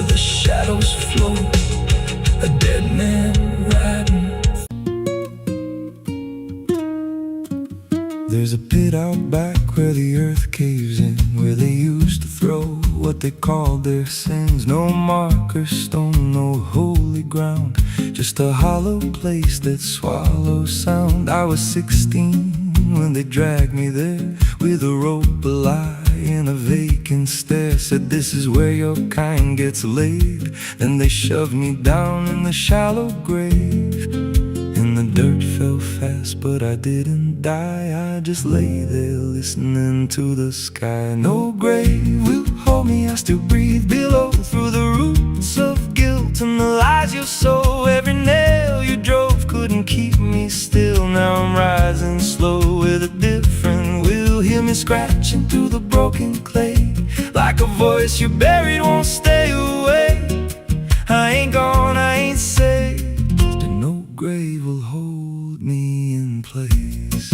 they called their sins. No marker stone, no holy ground, just a hollow place that swallows sound. I was 16 when they dragged me there, with a rope, a lie, and a vacant stare. Said, this is where your kind gets laid. Then they shoved me down in the shallow grave, and the dirt fell fast, but I didn't die. I just lay there listening to the sky. No grave will hold me, I still breathe below, through the roots of guilt and the lies you sow. Every nail you drove couldn't keep me still. Now I'm rising slow with a different will. Hear me scratching through the broken clay, like a voice you buried won't stay away. I ain't gone, I ain't saved, and no grave will hold me in place.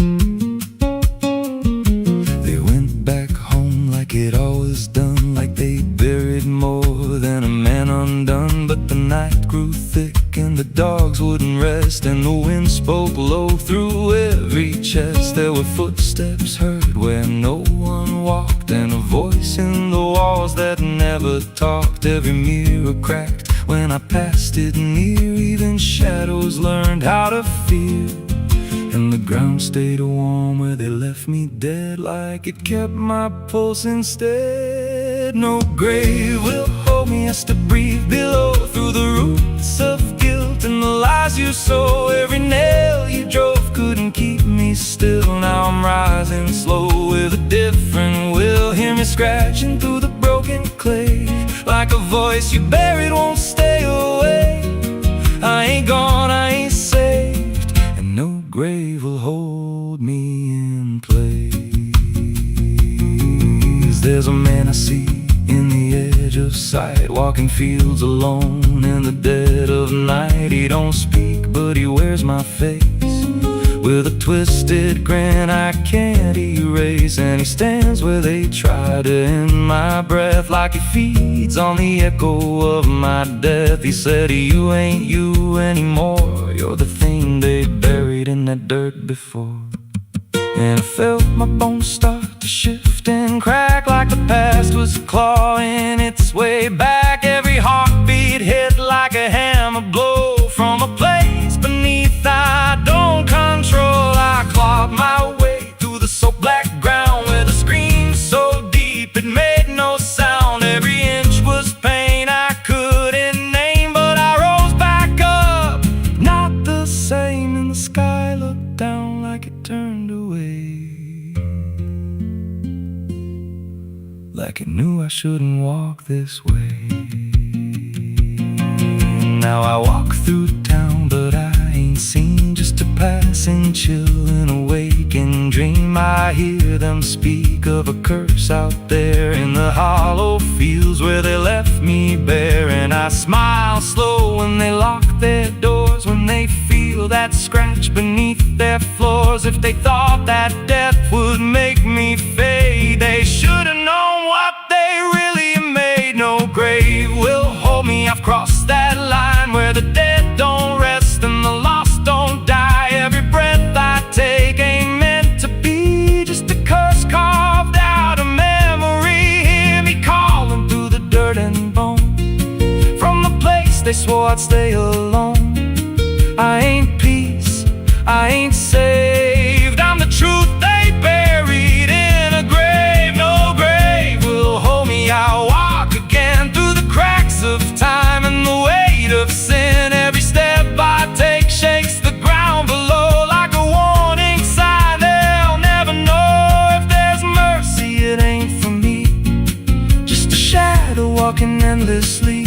They went back home like it always done, like they buried more than a man undone. But the night grew thick and the dogs wouldn't rest, and the wind spoke low through every chest. There were footsteps heard where no one walked, and a voice in the walls that never talked. Every mirror cracked when I passed it near, even shadows learned how to fear. And the ground stayed warm where they left me dead, like it kept my pulse instead. No grave will hold me, I still breathe below, through the roots of guilt and the lies you sow. Every nail you drove couldn't keep me still. Now I'm rising slow with a different will. Hear me scratching through the broken clay, like a voice you buried won't stay away. I ain't gone, I ain't saved, and no grave will hold me in place. There's a man I see in the edge of sight, walking fields alone in the dead of night. He don't speak, but he wears my face with a twisted grin I can't erase. And he stands where they try to end my breath, like he feeds on the echo of my death. He said, you ain't you anymore, you're the thing they buried in that dirt before. And I felt my bones start to shift and crack, like the past was clawing its way back. Every heartbeat hit like a hammer blow from a place beneath I don't control. I clawed my way through the soaked black ground with a scream so deep it made no sound. Every inch was pain I couldn't name, but I rose back up, not the same. And the sky looked down like it turned away, like it knew I shouldn't walk this way. Now I walk through town, but I ain't seen, just a passing chill and a waking dream. I hear them speak of a curse out there in the hollow fields where they left me bare. And I smile slow when they lock their doors, when they feel that scratch beneath their floors. If they thought that death would make me fade, they should've known what they really made. No grave will hold me, I've crossed that line where the dead don't rest and the lost don't die. Every breath I take ain't meant to be, just a curse carved out of memory. Hear me calling through the dirt and bone, from the place they swore I'd stay alone. I ain't peace, I ain't saved, I'm the truth they buried in a grave. No grave will hold me, I'll walk again through the cracks of time and the weight of sin. Every step I take shakes the ground below like a warning sign. They'll never know if there's mercy, it ain't for me, just a shadow walking endlessly.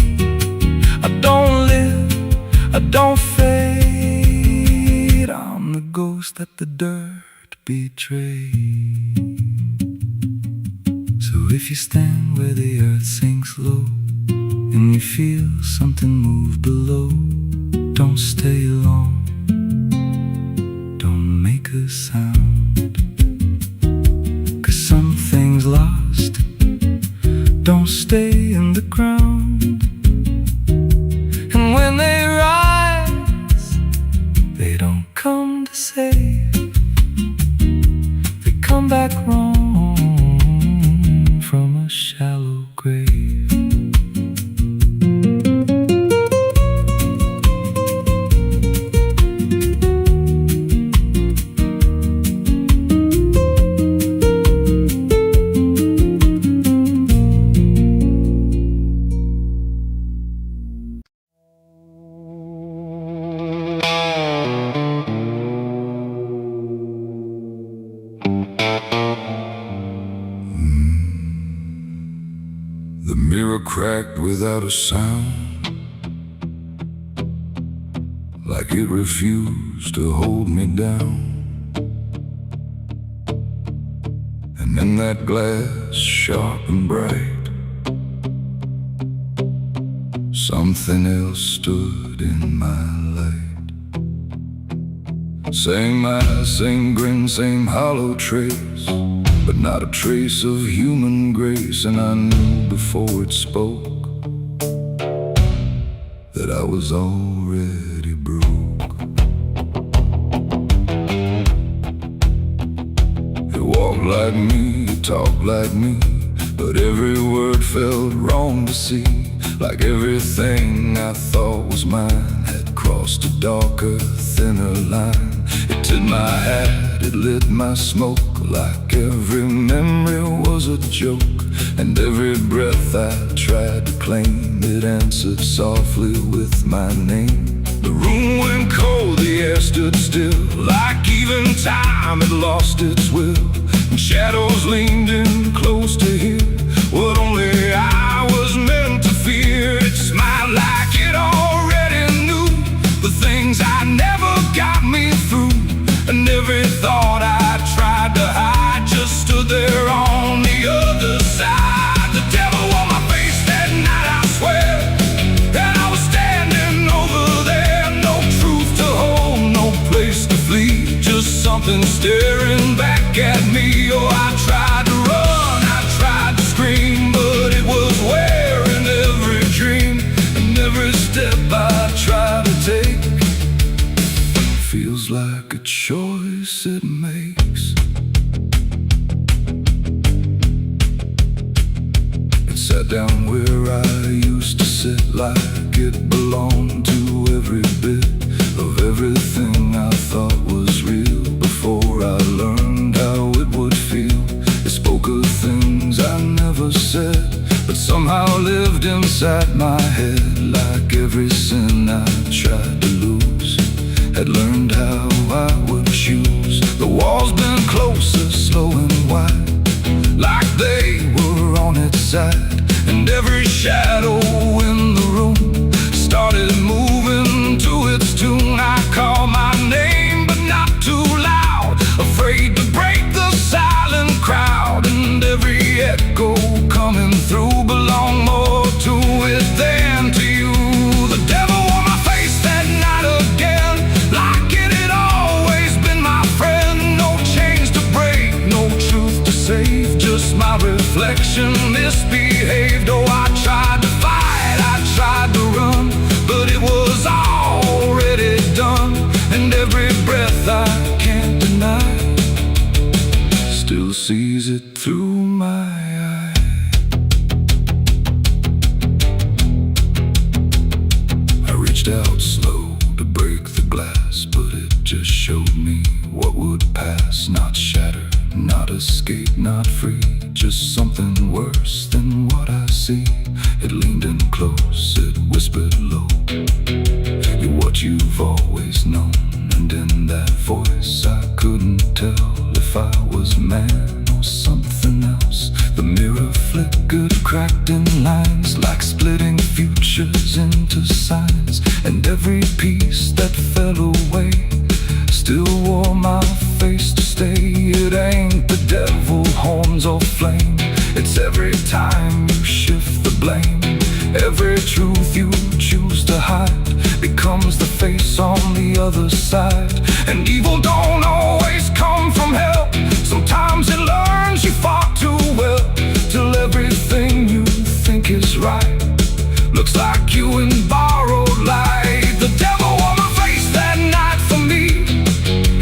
I don't live, I don't fade, I'm the ghost that the dirt betrayed. So if you stand where the earth sinks low and you feel something move below, don't stay long, don't make a sound, 'cause something's lost, don't stay in the ground. And when they rise, they don't come to save, they come back wrong from a shallow grave. cracked without a sound, like it refused to hold me down. And in that glass, sharp and bright, something else stood in my light. Same eyes, same grin, same hollow trace, but not a trace of human grace. And I knew before it spoke that I was already broke. It walked like me, it talked like me, but every word felt wrong to see. Like everything I thought was mine had crossed a darker, thinner line. It tipped my hat, it lit my smoke, like every memory was a joke. And every breath I tried to claim, it answered softly with my name. The room went cold, the air stood still, like even time had lost its will. And shadows leaned in close to hear what only I was meant to fear. It smiled like it already knew the things I never got me through. And every thought I tried to hide just stood there on the other side. The devil on my face that night, I swear, and I was standing over there. No truth to hold, no place to flee, just something staring back at me. Oh, I tried to run, I tried to scream, but it was wearing every dream. And every step I tried to take feels like a choice it makes. It sat down where I used to sit, like it belonged to every bit of everything I thought was real. Before I learned how it would feel, it spoke of things I never said, but somehow lived inside my head. Like every sin I tried to lose, had learned how I would choose. The walls bent closer, slow and wide, like they were on its side. And every shadow in the room started moving to its tune. I called my name, but not too loud, afraid to break the silent crowd. And every echo coming through belonged more to it than to you. The devil on my face that night again, like it had always been my friend. No chains to break, no truth to save, just my reflection misbehaved. Oh, I tried to fight, I tried to run, but it was already done. And every breath I can't deny still sees it through my eye. I reached out slow to break the glass, but it just showed me what would pass. Not shatter, not escape, not free, just something worse than what I see. It leaned in close, it whispered low, you're what you've always known. And in that voice I couldn't tell if I was man or something else. The mirror flickered, cracked in lines, like splitting futures into signs. And every piece that fell away still wore my face to stay. It ain't the devil, horns or flame, it's every time you shift the blame. Every truth you choose to hide becomes the face on the other side. And evil don't always come from hell, sometimes it learns you fought too well, till everything you think is right looks like you in borrowed light. The devil on my face that night for me,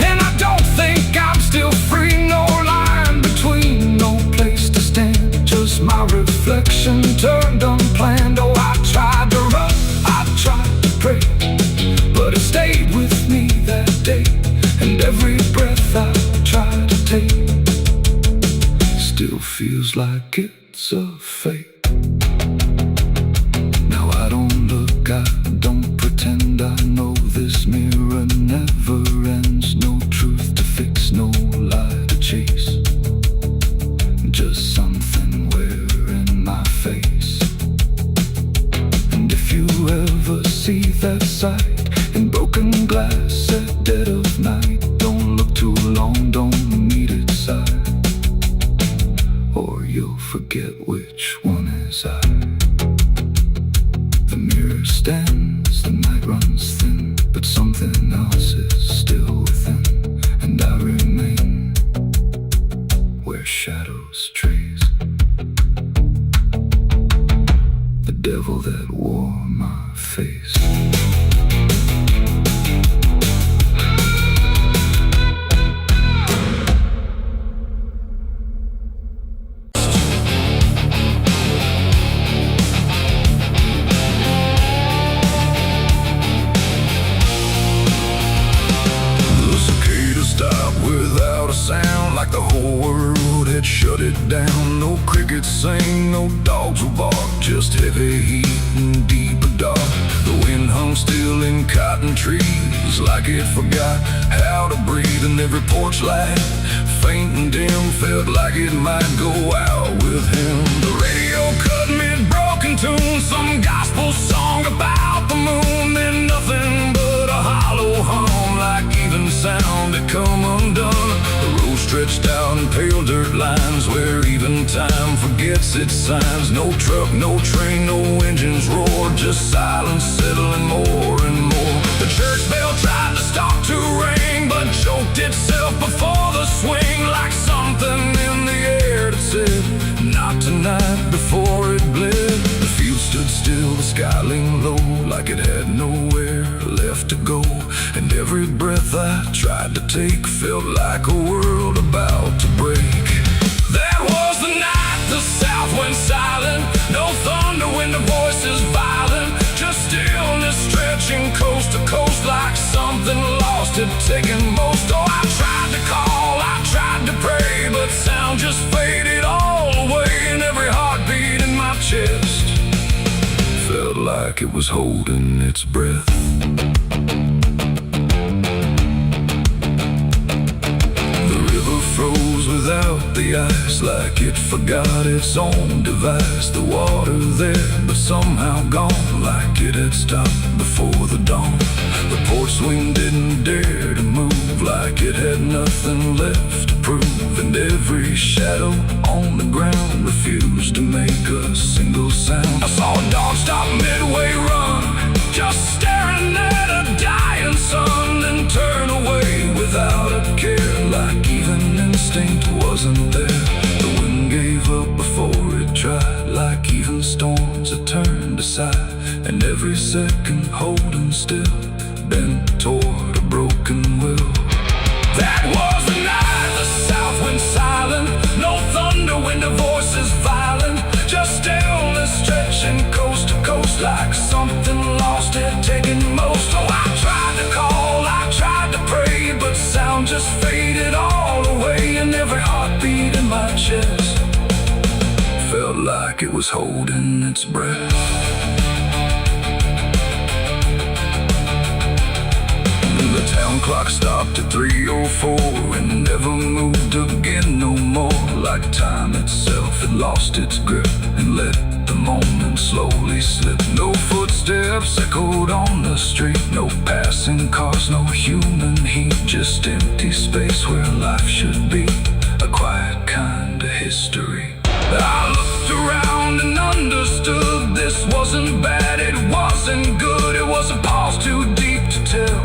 and I don't think I'm still free. No line between, no place to stand, just my reflection turned unplanned. Oh, I tried to run, I tried to pray, but it stayed with me that day. And every breath I try to take still feels like it's a fake. Now I don't look, I don't pretend, I know this mirror never ends. No truth to fix, no lie to chase, just something wearing my face. see that sight in broken glass at dead of night. Don't look too long, don't meet its side, or you'll forget which one is I. The mirror stands, the night runs thin, but something else is still within, and I remain where shadows trace the devil that wore my face. Like the whole world had shut it down. No crickets sing, no dogs will bark, just heavy heat and deeper dark. The wind hung still in cotton trees, like it forgot how to breathe. And every porch light, faint and dim, felt like it might go out with him. The radio cut mid-broken tune, some gospel song about the moon. Then nothing but a hollow hum, like even sound had come undone. Stretched out in pale dirt lines, where even time forgets its signs. No truck, no train, no engines roar, just silence settling more and more. The church bell tried to stop to ring, but choked itself before the swing, like something in the air that said, not tonight, before it bled. The field stood still, the sky leaned low, like it had nowhere left to go. And every breath I tried to take felt like a world about to break. That was the night the south went silent. No thunder when the voices violent, just stillness stretching coast to coast, like something lost had taken most. Oh, I tried to call, I tried to pray, but sound just faded all away. And every heartbeat in my chest felt like it was holding its breath. Froze without the ice, like it forgot its own device. The water there, but somehow gone, like it had stopped before the dawn. The porch swing didn't dare to move, like it had nothing left to prove. And every shadow on the ground refused to make a single sound. I saw a dog stop midway run, just staring at a dying sun, then turn away without a care, like even instinct wasn't there. The wind gave up before it tried, like even storms had turned aside. And every second holding still, bent toward a broken will. That was the night the south went silent. No thunder when the voices violent, just stillness stretching coast to coast, like something lost had taken most. Oh, I tried to call, I tried to pray, but sound just faded all away. And every heartbeat in my chest felt like it was holding its breath. The town clock stopped at 3:04 and never moved again no more, like time itself had lost its grip and let the moment slowly slip. No footsteps echoed on the street, no passing cars, no human heat, just empty space where life should be, a quiet kind of history. I looked around and understood this wasn't bad, it wasn't good, it was a pause too deep to tell.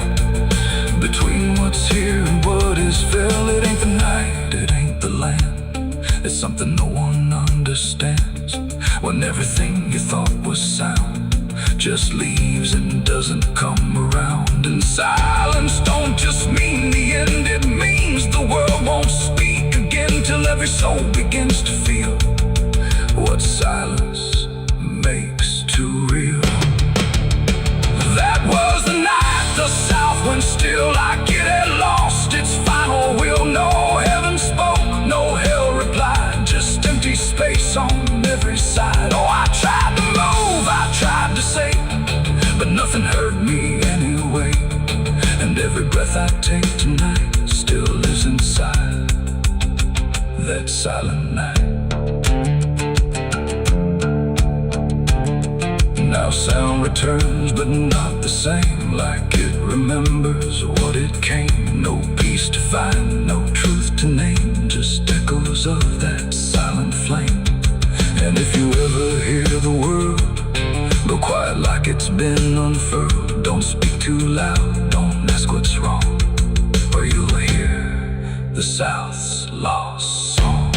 Between what's here and what is fell, it ain't the night, it ain't the land. It's something no one understands, when everything you thought was sound just leaves and doesn't come around. And silence don't just mean the end, it means the world won't speak again, till every soul begins to feel what silence makes too real. That was the night the south went still, like it had lost its final will. No heaven spoke, no hell replied, just empty space on every side. Oh, I tried to move, I tried to say, but nothing heard me anyway. And every breath I take tonight still lives inside that silent night. Now Now sound returns, but not the same, like it remembers what it came. No peace to find, no truth to name, just echoes of that silent flame. And if you ever hear the word, go quiet like it's been unfurled. Don't speak too loud, don't ask what's wrong, or you'll hear the South's lost song.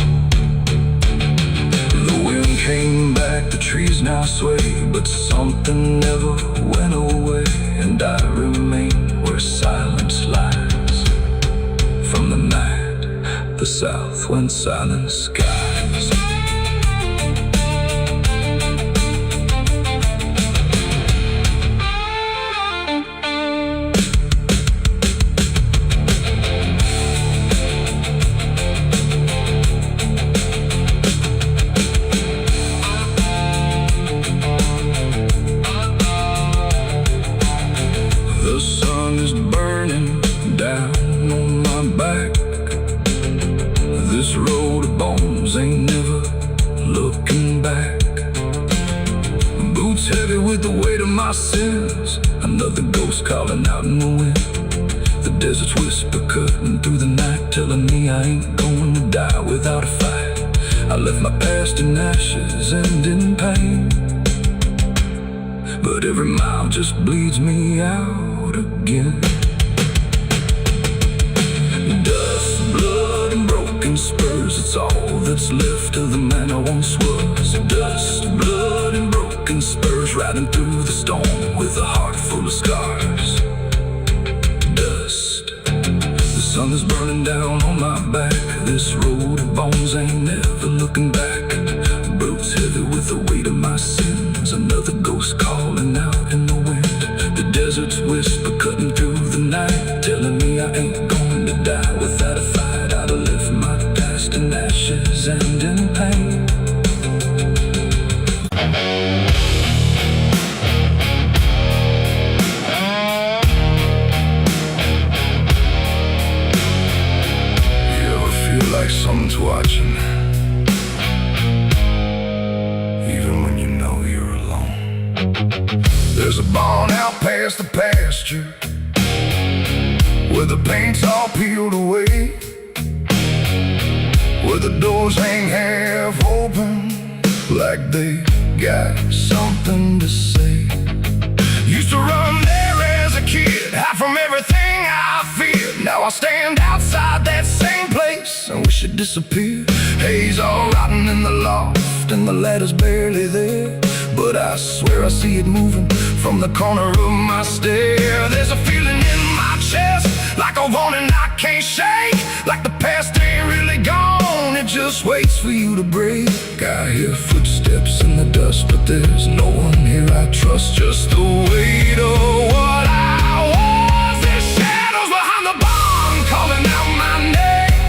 The wind came back, the trees now sway, but something never went away. And I remain where silence lies. From the night, the South went silent skies. The sun is burning down on my back. This road of bones ain't never looking back. Boots heavy with the weight of my sins. Another ghost calling out in the wind. The desert's whisper cutting through the night, telling me I ain't going to die without a fight. I left my past in ashes and in pain, but every mile just bleeds me out again. Dust, blood, and broken spurs, it's all that's left of the man I once was. Dust, blood, and broken spurs, riding through the storm with a heart full of scars. Dust, the sun is burning down on my back. This road of bones ain't never looking back. Boots heavy with the weight of my sins. Another ghost calling out in the wind. The desert's whisper cutting through the night, telling me I ain't going to die without a fight. I'd have left my past in ashes and in pain. You ever feel like someone's watching, even when you know you're alone? There's a barn out past the pasture, where the paint's all peeled away, where the doors hang half open, like they got something to say. Used to run there as a kid, hide from everything I feared. Now I stand outside that same place, I wish it disappeared. Haze all rotten in the loft, and the ladder's barely there, but I swear I see it moving from the corner of my stair. There's a feeling in my chest, like a warning I can't shake, like the past ain't really gone, it just waits for you to break. I hear footsteps in the dust, but there's no one here I trust. Just the weight of what I was. There's shadows behind the barn calling out my name,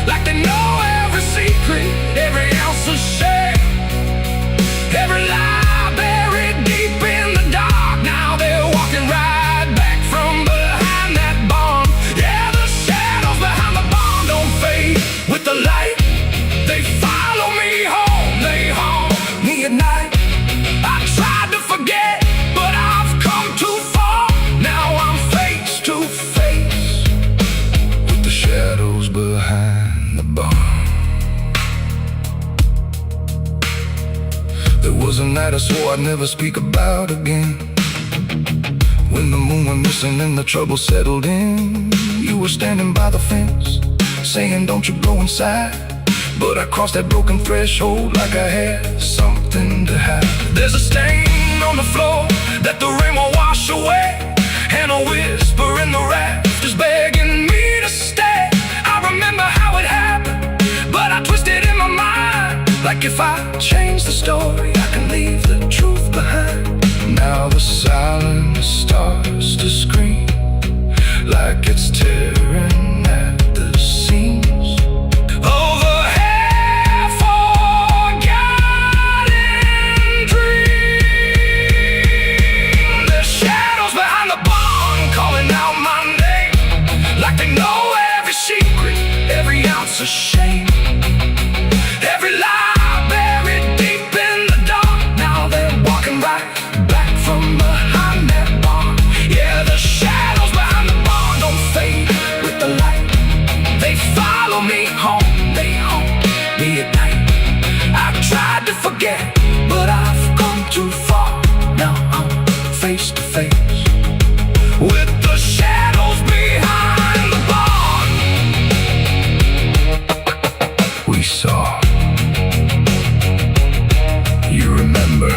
like they know every secret, every ounce of shame, every lie buried deep in the dark. Now they're walking right back from behind that barn. Yeah, the shadows behind the barn don't fade with the light. They follow me home, they haunt me at night. I tried to forget, but I've come too far. Now I'm face to face with the shadows behind the barn. There was a night I swore I'd never speak about again, when the moon went missing and the trouble settled in. You were standing by the fence, saying don't you go inside, but I crossed that broken threshold like I had something to hide. There's a stain on the floor that the rain will wash away, and a whisper in the rafters begging me to stay. I remember how it happened, but I twisted in my mind, like if I change the story, I can leave the truth behind. Now the silence starts to scream, like it's tearing at the seams. Over half-forgotten dreams. There's shadows behind the barn calling out my name, like they know every secret, every ounce of shame, every lie buried from behind that barn. Yeah, the shadows behind the barn don't fade with the light. They follow me home, they haunt me at night. I've tried to forget, but I've gone too far. Now I'm face to face with the shadows behind the barn. We saw. You remember.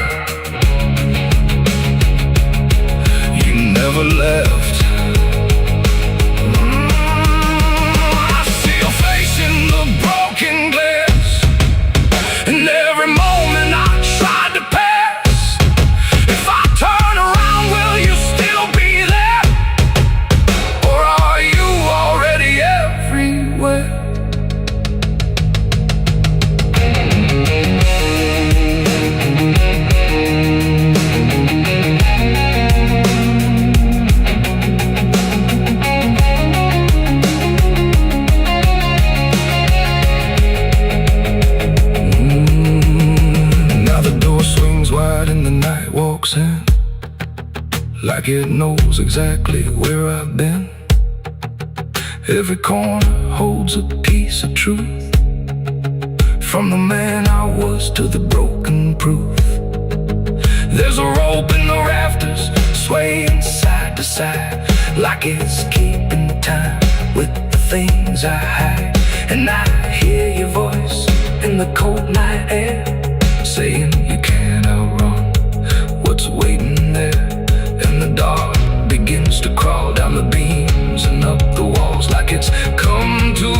You never left. I see your face in the broken glass, and every moment I tried to pass. If I turn around, will you still be there? Or are you already everywhere? Now the door swings wide and the night walks in, like it knows exactly where I've been. Every corner holds a piece of truth, from the man I was to the broken proof. There's a rope in the rafters, swaying side to side, like it's keeping time with the things I hide. And I hear your voice in the cold night air, saying you can't outrun what's waiting there. And the dark begins to crawl down the beams and up the walls, like it's come to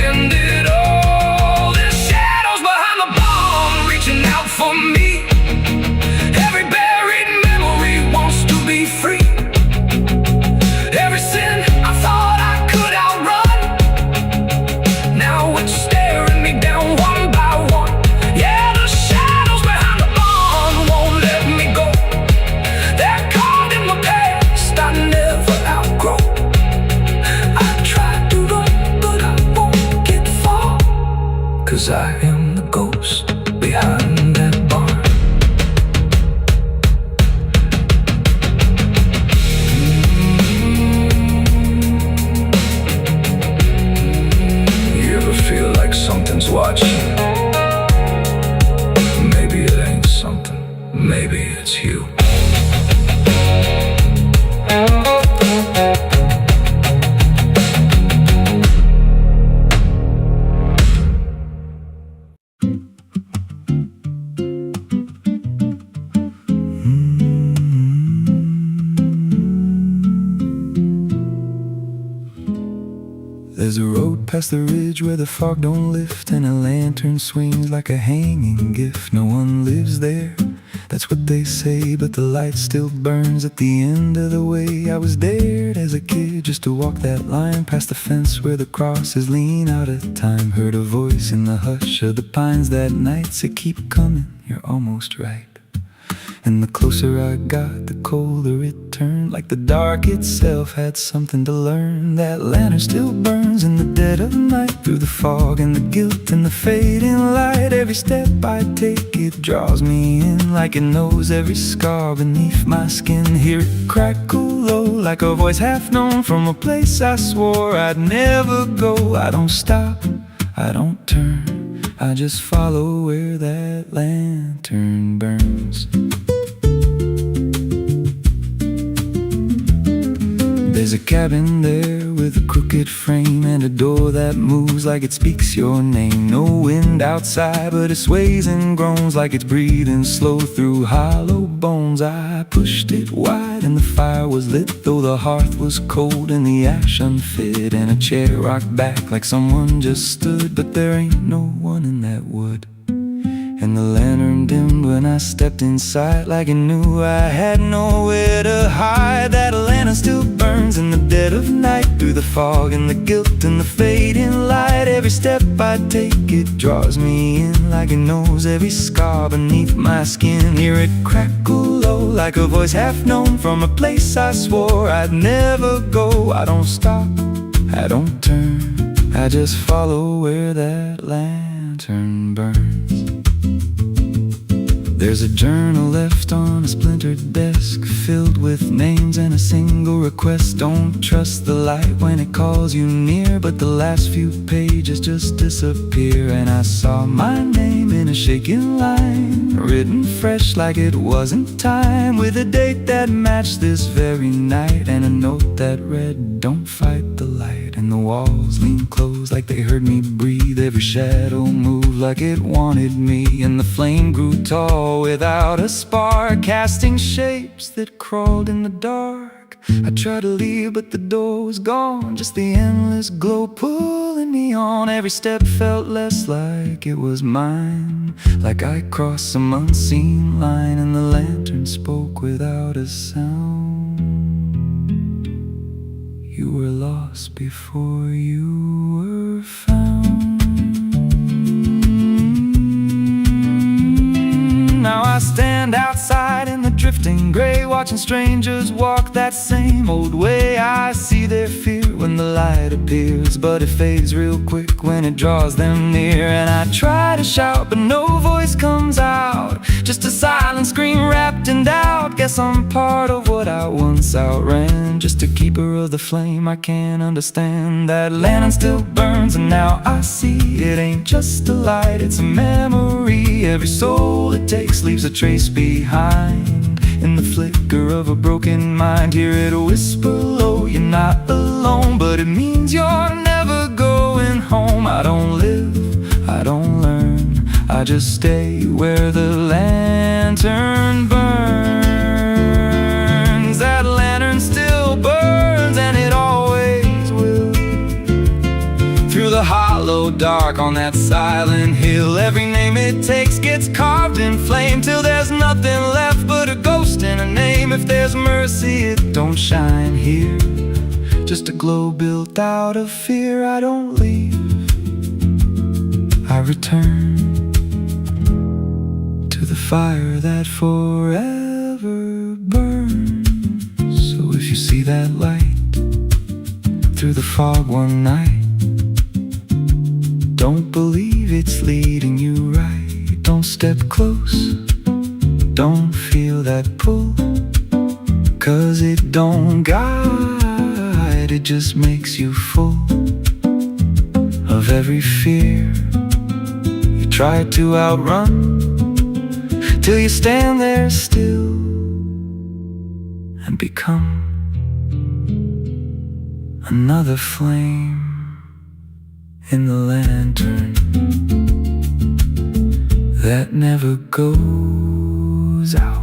end it all. There's shadows behind the barn, reaching out for me. Every buried memory wants to be free. Every sin I thought I could outrun, now it's staring me down one by one. Yeah, the shadows behind the barn won't let me go. They're caught in my past I never outgrow. I tried to run, but I won't get far, 'cause I am the ghost behind that barn. You ever feel like something's watching? Maybe it ain't something, maybe it's you. There's a road past the ridge where the fog don't lift, and a lantern swings like a hanging gift. No one lives there, that's what they say, but the light still burns at the end of the way. I was dared as a kid just to walk that line, past the fence where the crosses lean out of time. Heard a voice in the hush of the pines that night say, keep coming, you're almost right. And the closer I got, the colder it turned, like the dark itself had something to learn. That lantern still burns in the dead of night, through the fog and the guilt and the fading light. Every step I take, it draws me in, like it knows every scar beneath my skin. Hear it crackle low, like a voice half known, from a place I swore I'd never go. I don't stop, I don't turn, I just follow where that lantern burns. There's a cabin there with a crooked frame, and a door that moves like it speaks your name. No wind outside, but it sways and groans like it's breathing slow through hollow bones. I pushed it wide and the fire was lit, though the hearth was cold and the ash unfit, and a chair rocked back like someone just stood. But there ain't no one in that wood. And the lantern dimmed when I stepped inside, like it knew I had nowhere to hide. That lantern still burns in the dead of night, through the fog and the guilt and the fading light. Every step I take, it draws me in, like it knows every scar beneath my skin. Hear it crackle low, like a voice half known, from a place I swore I'd never go. I don't stop, I don't turn, I just follow where that lantern burns. There's a journal left on a splintered desk, filled with names and a single request. Don't trust the light when it calls you near, but the last few pages just disappear. And I saw my name in a shaking line, written fresh like it wasn't time, with a date that matched this very night, and a note that read, "Don't fight the light." And the walls leaned close like they heard me breathe. Every shadow moved like it wanted me, and the flame grew tall without a spark, casting shapes that crawled in the dark. I tried to leave, but the door was gone, just the endless glow pulling me on. Every step felt less like it was mine, like I crossed some unseen line, and the lantern spoke without a sound. You were lost before you were found. Now I stand outside in the drifting gray, watching strangers walk that same old way. I see their fear when the light appears, but it fades real quick when it draws them near. And I try to shout, but no voice comes out, just a silent scream wrapped in doubt. Guess I'm part of what I once outran, just a keeper of the flame I can't understand. That lantern still burns, and now I see it ain't just a light, it's a memory. Every soul it takes leaves a trace behind, in the flicker of a broken mind. Hear it whisper low, you're not alone, but it means you're never going home. I don't live, I don't learn, I just stay where the lantern burns. That lantern still burns, and it always will. Through the hollow dark on that silent hill, every name it takes gets carved in flame, till there's nothing left but a ghost and a name. If there's mercy, it don't shine here, just a glow built out of fear. I don't leave, I return to the fire that forever burns. So if you see that light through the fog one night, don't believe it's leading you right. Don't step close, don't feel that pull, 'cause it don't guide, it just makes you full of every fear you try to outrun, till you stand there still and become another flame in the lantern that never goes out.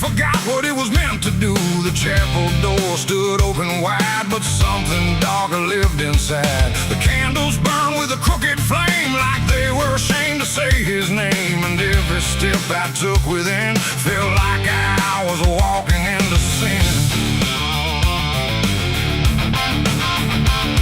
Forgot what it was meant to do. The chapel door stood open wide, but something darker lived inside. The candles burned with a crooked flame, like they were ashamed to say his name. And every step I took within felt like I was walking into sin.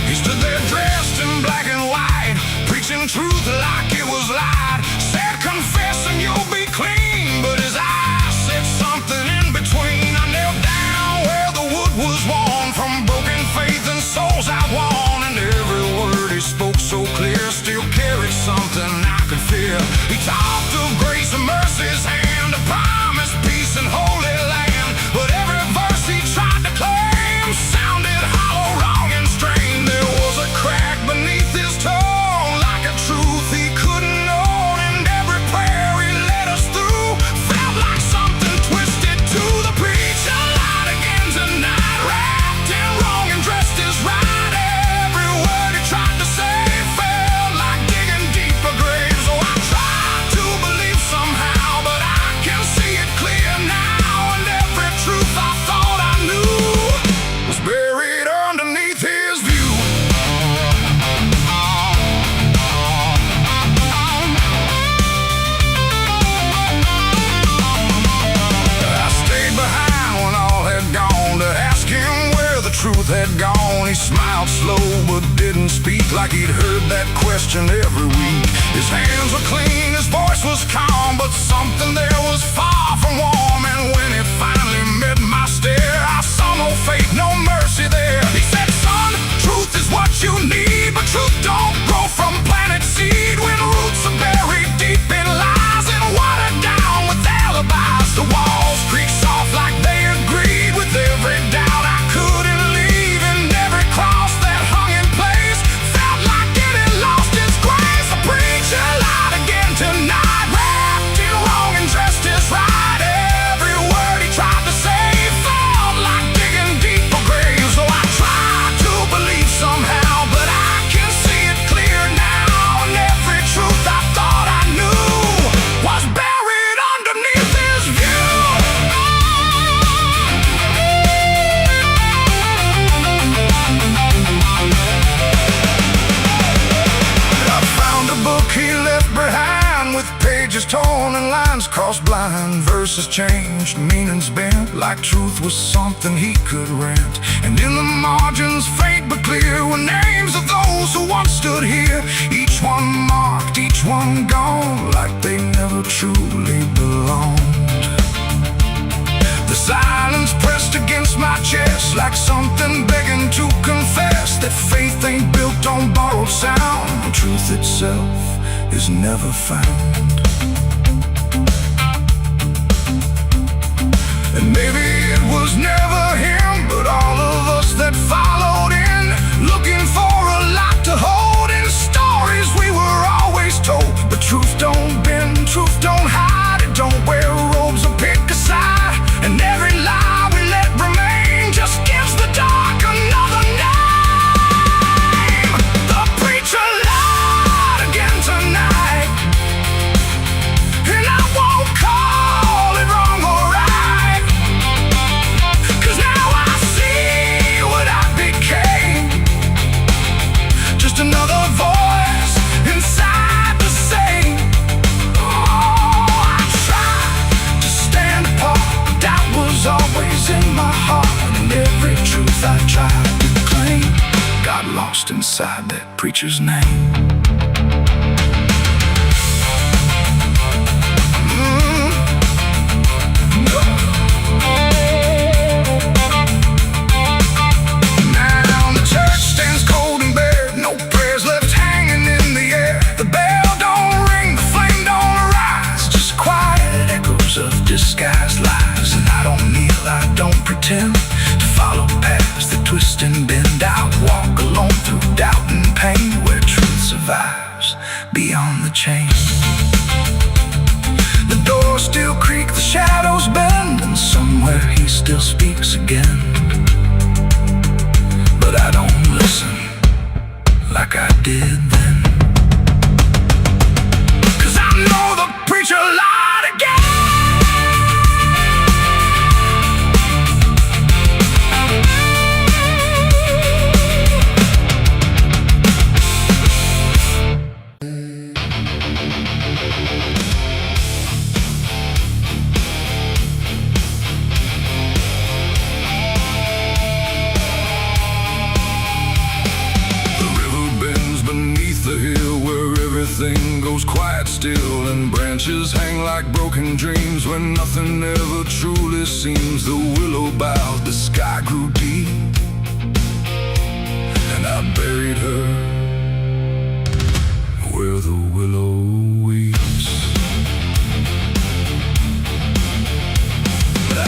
He stood there dressed in black and white, preaching truth like it was light. Said, confess and you'll be clean, but his eyes said something in between. I knelt down where the wood was worn from broken faith and souls outworn, and every word he spoke so clear still carried something I could fear. He talked of grace and mercy's hand, a promise, peace and holy land, but every verse he tried to claim sounded hollow, wrong and strained. There was a crack beneath his tone, like a truth he couldn't own, and every prayer he led us through felt like something twisted to the preach. A light again tonight, wrapped in wrong and dressed as right. Every word he tried to say felt like digging deeper graves. So I tried to believe somehow, but I can see it clear now, and every truth I thought I knew was buried underneath his view. I stayed behind when all had gone, to ask him where the truth had gone. He smiled slow but didn't speak, like he'd heard that question every week. His hands were clean, his voice was calm, but something there was far from warm. And when it finally met my stare, I saw no faith, no mercy there. He said, son, truth is what you need, but truth don't grow from planet seed. When roots are buried deep in lies and watered down with alibis, the walls creak soft like they agreed with every doubt I couldn't leave. And every cross that hung in place felt like it had lost its grace. The preacher lied again tonight, wrapped in wrong and dressed as right. Every word he tried to say felt like digging deep for graves. So I tried to believe somehow, but I can see it clear now. And every truth I thought I knew was buried underneath his view. I found a book he left behind, with pages torn and lines crossed blind. Verses changed, meanings bent, like truth was something he could rent. And in the margins, faint but clear, were names of those who once stood here. Each one marked, each one gone, like they never truly belonged. The silence pressed against my chest, like something begging to confess that faith ain't built on borrowed sound. Truth itself is never found. And maybe it was never him, but all of us that followed in, looking for a lot to hold in stories we were always told. But truth don't bend, truth don't hide, it don't wear robes or pick a side. And every lie we let remain just gives the dark another name. The preacher lied again tonight, and I won't call it wrong or right, 'cause now I see what I became. Just another voice inside the same. Oh, I tried to stand apart, but doubt was always in my heart. And every truth I tried to claim got lost inside that preacher's name. Now the church stands cold and bare, no prayers left hanging in the air. The bell don't ring, the flame don't rise, just quiet echoes of disguised lies. And I don't kneel, I don't pretend to follow paths that twist and bend. I walk alone through doubt and pain, where truth survives beyond the chain. The doors still creak, the shadows bend, and somewhere he still speaks again. But I don't listen like I did then, 'cause I know the preacher lied again. Everything goes quiet still, and branches hang like broken dreams when nothing ever truly seems. The willow bowed, the sky grew deep, and I buried her where the willow weeps.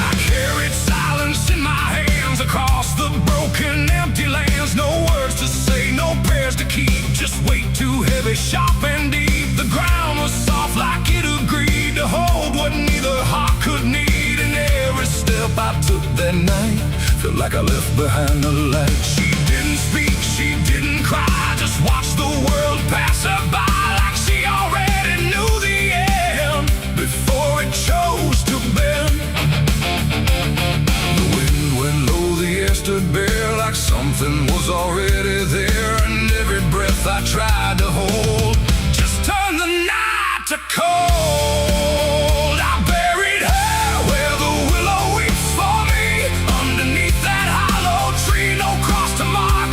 I carried silence in my hands across the broken, empty lands. No words to say, no prayers to keep, just weight too heavy, sharp and deep. The ground was soft like it agreed to hold what neither heart could need. And every step I took that night felt like I left behind the light. She didn't speak, she didn't cry, just watched the world pass her by, like she already knew the end before it chose to bend. The wind went low, the air stood bare, like something was already there. And every breath I tried to hold just turned the night to cold. I buried her where the willow weeps for me, underneath that hollow tree. No cross to mark,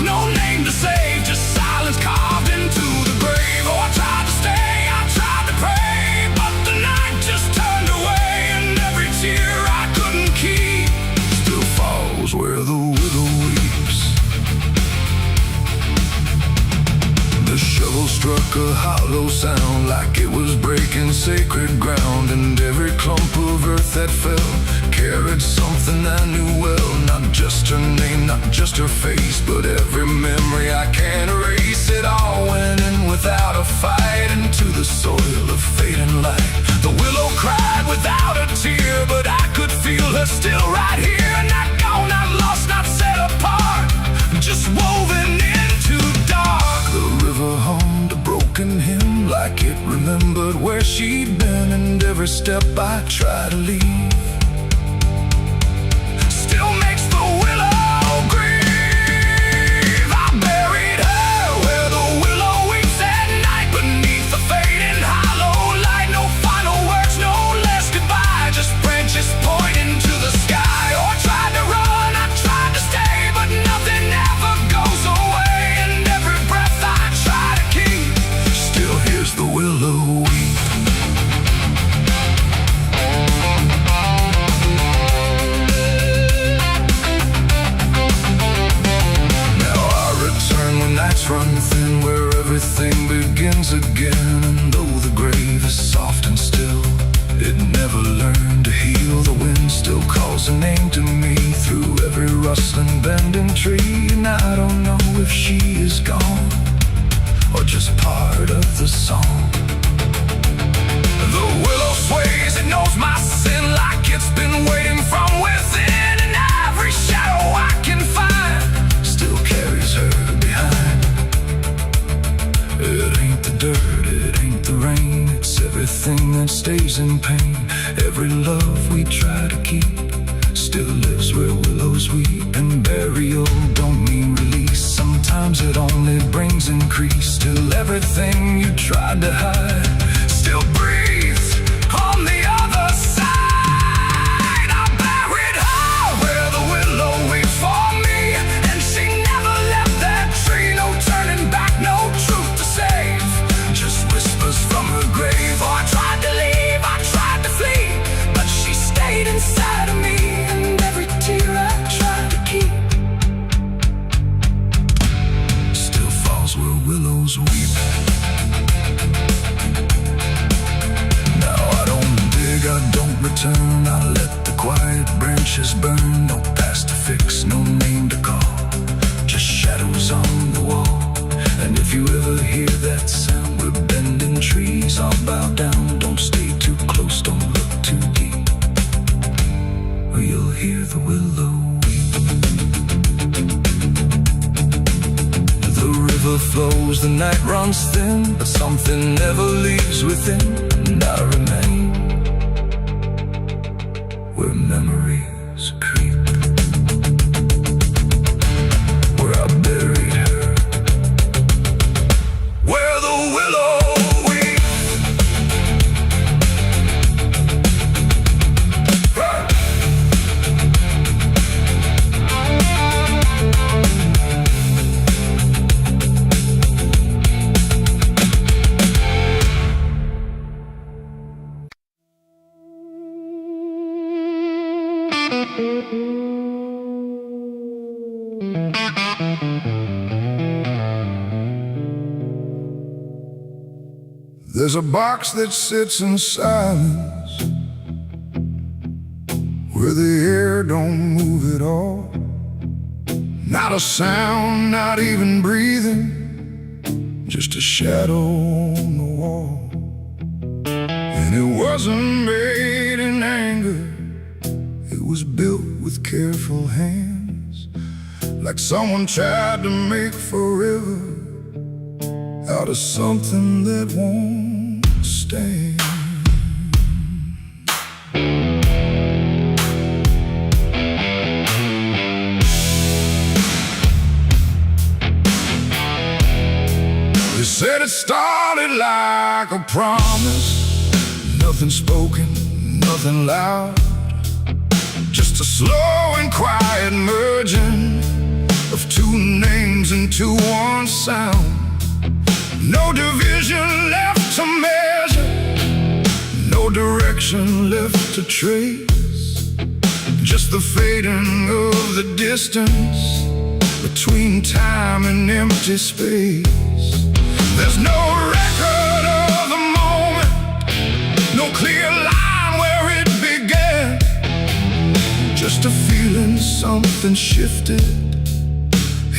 willow sound like it was breaking sacred ground. And every clump of earth that fell carried something I knew well. Not just her name, not just her face, but every memory I can't erase. It all went in without a fight into the soil of fading light. The willow cried without a tear, but I could feel her still right here. Not gone, not lost, not set apart, just woven into dark. The river hummed a broken hymn like it remembered where she'd been. And every step I try to leave still makes the willow grieve. I buried her where the willow weeps at night beneath the fading hollow light. No final words, no less goodbye, just branches pointing to the sky. Or tried to run, I tried to stay, but nothing ever goes away. And every breath I try to keep still hears the willow weep. Nights run thin where everything begins again. And though the grave is soft and still, it never learned to heal. The wind still calls a name to me through every rustling bending tree. And I don't know if she is gone or just part of the song. The willow sways, it knows my sin like it's been waiting from within. And every shadow I can find still carries her behind. It ain't the dirt, it ain't the rain, it's everything that stays in pain. Every love we try to keep still lives where willows weep. And burial don't mean release, sometimes it only brings increase. Still everything you tried to hide still breathes on the other side. I buried her where the willow weeps for me, and she never left that tree. No turning back, no truth to save, just whispers from her grave. Oh, I tried to leave, I tried to flee, but she stayed inside of me. And every tear I tried to keep still falls where willows weep. Now I don't dig, I don't return, I let the quiet branches burn. No past to fix, no name to call, just shadows on the wall. And if you ever hear that sound, we're bending trees, I'll bow down. Don't stay too close, don't look too deep, or you'll hear the willow weep. The river flows, the night runs thin, but something never leaves within. And I remain where memories creep, where I buried her, where the willow weep. There's a box that sits in silence, where the air don't move at all. Not a sound, not even breathing, just a shadow on the wall. And it wasn't made in anger, it was built with careful hands, like someone tried to make forever out of something that won't stand. They said it started like a promise, nothing spoken, nothing loud, just a slow and quiet merging of two names into one sound. No division left to measure, no direction left to trace, just the fading of the distance between time and empty space. There's no record something shifted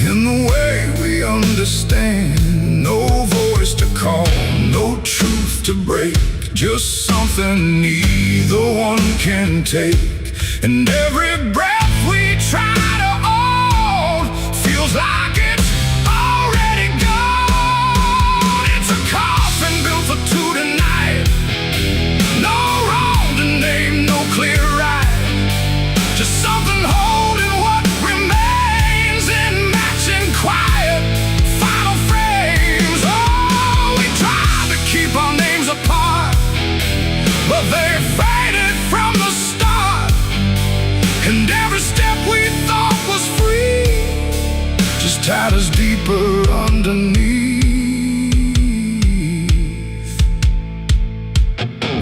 in the way we understand. No voice to call, no truth to break, just something neither one can take. And every breath we try to hold feels like it's already gone. It's a coffin built for two tonight. No wrong to name, no clear right, just something holding what remains in matching quiet final frames. Oh, we tried to keep our names apart, but they faded from the start. And every step we thought was free just tied us deeper underneath.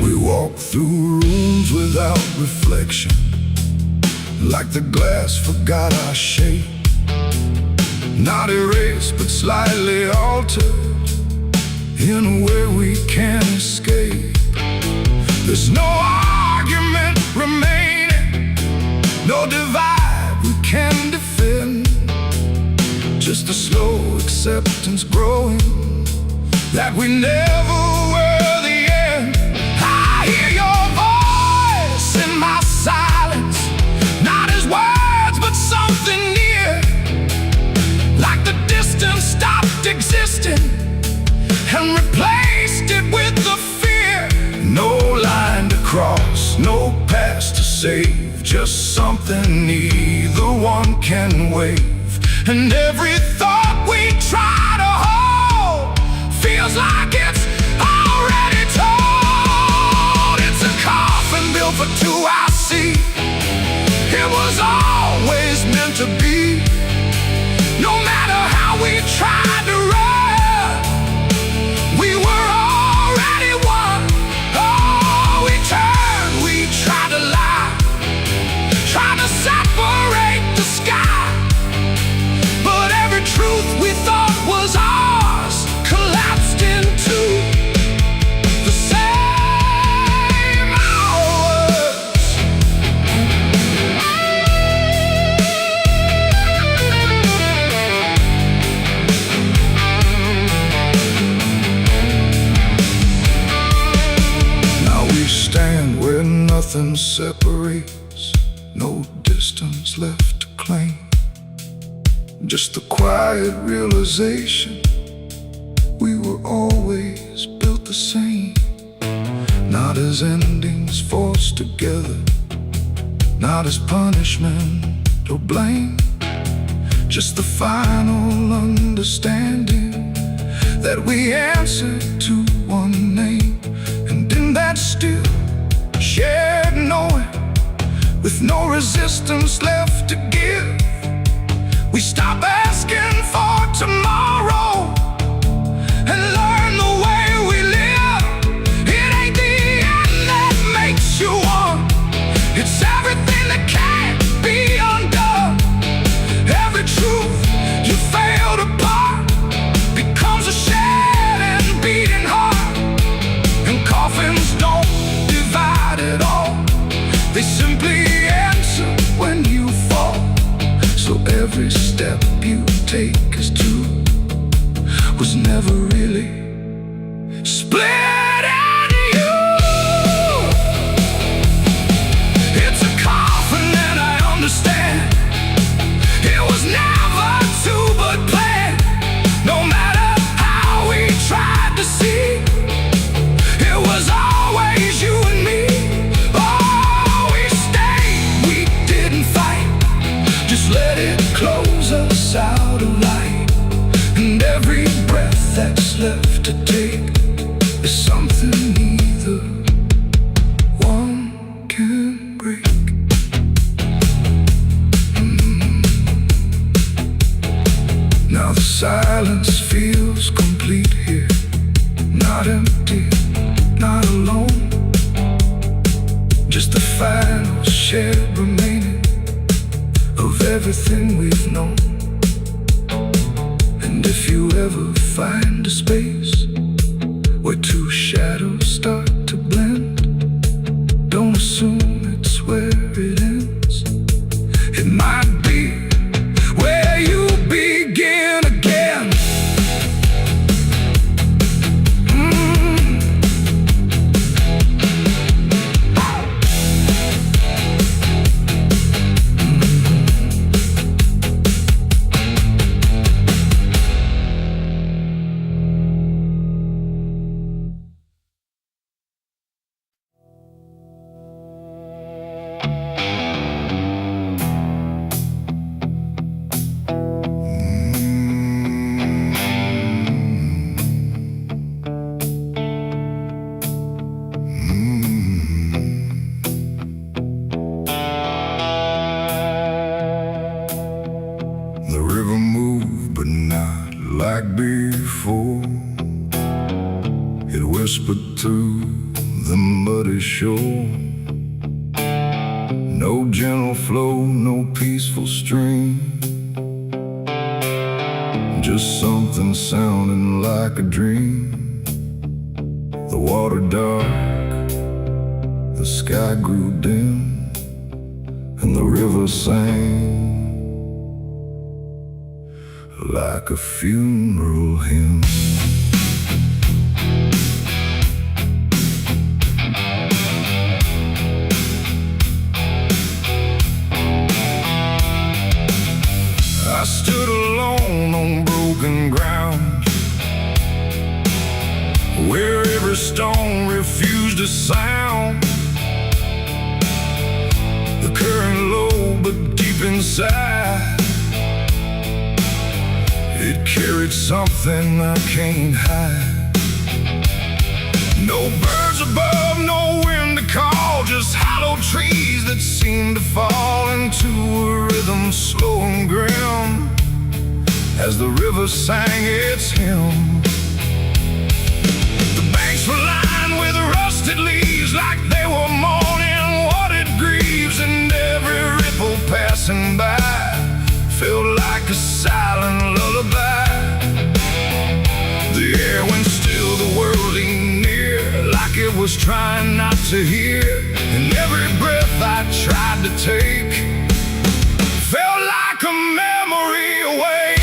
We walk through rooms without reflection, like the glass forgot our shape. Not erased, but slightly altered in a way we can't escape. There's no argument remaining, no divide we can defend, just a slow acceptance growing that we never were the end. I hear your voice in my silence, not as words but something near, like the distance stopped existing and replaced it with the fear. No line to cross, no past to save, just something neither one can wave. And every thought we try to hold feels like it's already told. It's a coffin built for two, I see. It was always meant to be. No matter how we tried to run, we were already one. Oh, we turned, we tried to lie, trying to separate the sky, but every truth we thought was ours collapsed into the same hours. Now we stand where nothing separates, no distance left to claim, just the quiet realization we were always built the same. Not as endings forced together, not as punishment or blame, just the final understanding that we answered to one name. And in that still shared knowing, with no resistance left to give, we stop asking for tomorrow and learn the way we live. It ain't the end that makes you one, it's everything that can't be undone. Every truth you failed apart becomes a shed and beating heart. And coffins don't divide at all, they simply answer when you fall. So every step you take is true, was never really split into you. It's a coffin and I understand, it was never to but planned. No matter how we tried to see, it was always you and me. Oh, we stayed, we didn't fight, just let it close us out of light. And every breath that's left to take is something neither one can break. Now the silence feels complete here, not empty, not alone, just the final shared remaining of everything we've known. And if you ever find a space where two shadows start to blend, don't assume it's where it ends. It might be whispered through the muddy shore. No gentle flow, no peaceful stream, just something sounding like a dream. The water dark, the sky grew dim, and the river sang like a funeral hymn. I stood alone on broken ground, where every stone refused a sound. The current low but deep inside, it carried something I can't hide. No birds above, no wind to call, just hollow trees that seem to fall into a rhythm slow and grim as the river sang its hymn. The banks were lined with rusted leaves, like they were mourning what it grieves, and every ripple passing by felt like a silent lullaby. The air went still, the world leaned near, like it was trying not to hear, and every breath I tried to take felt like a memory awake.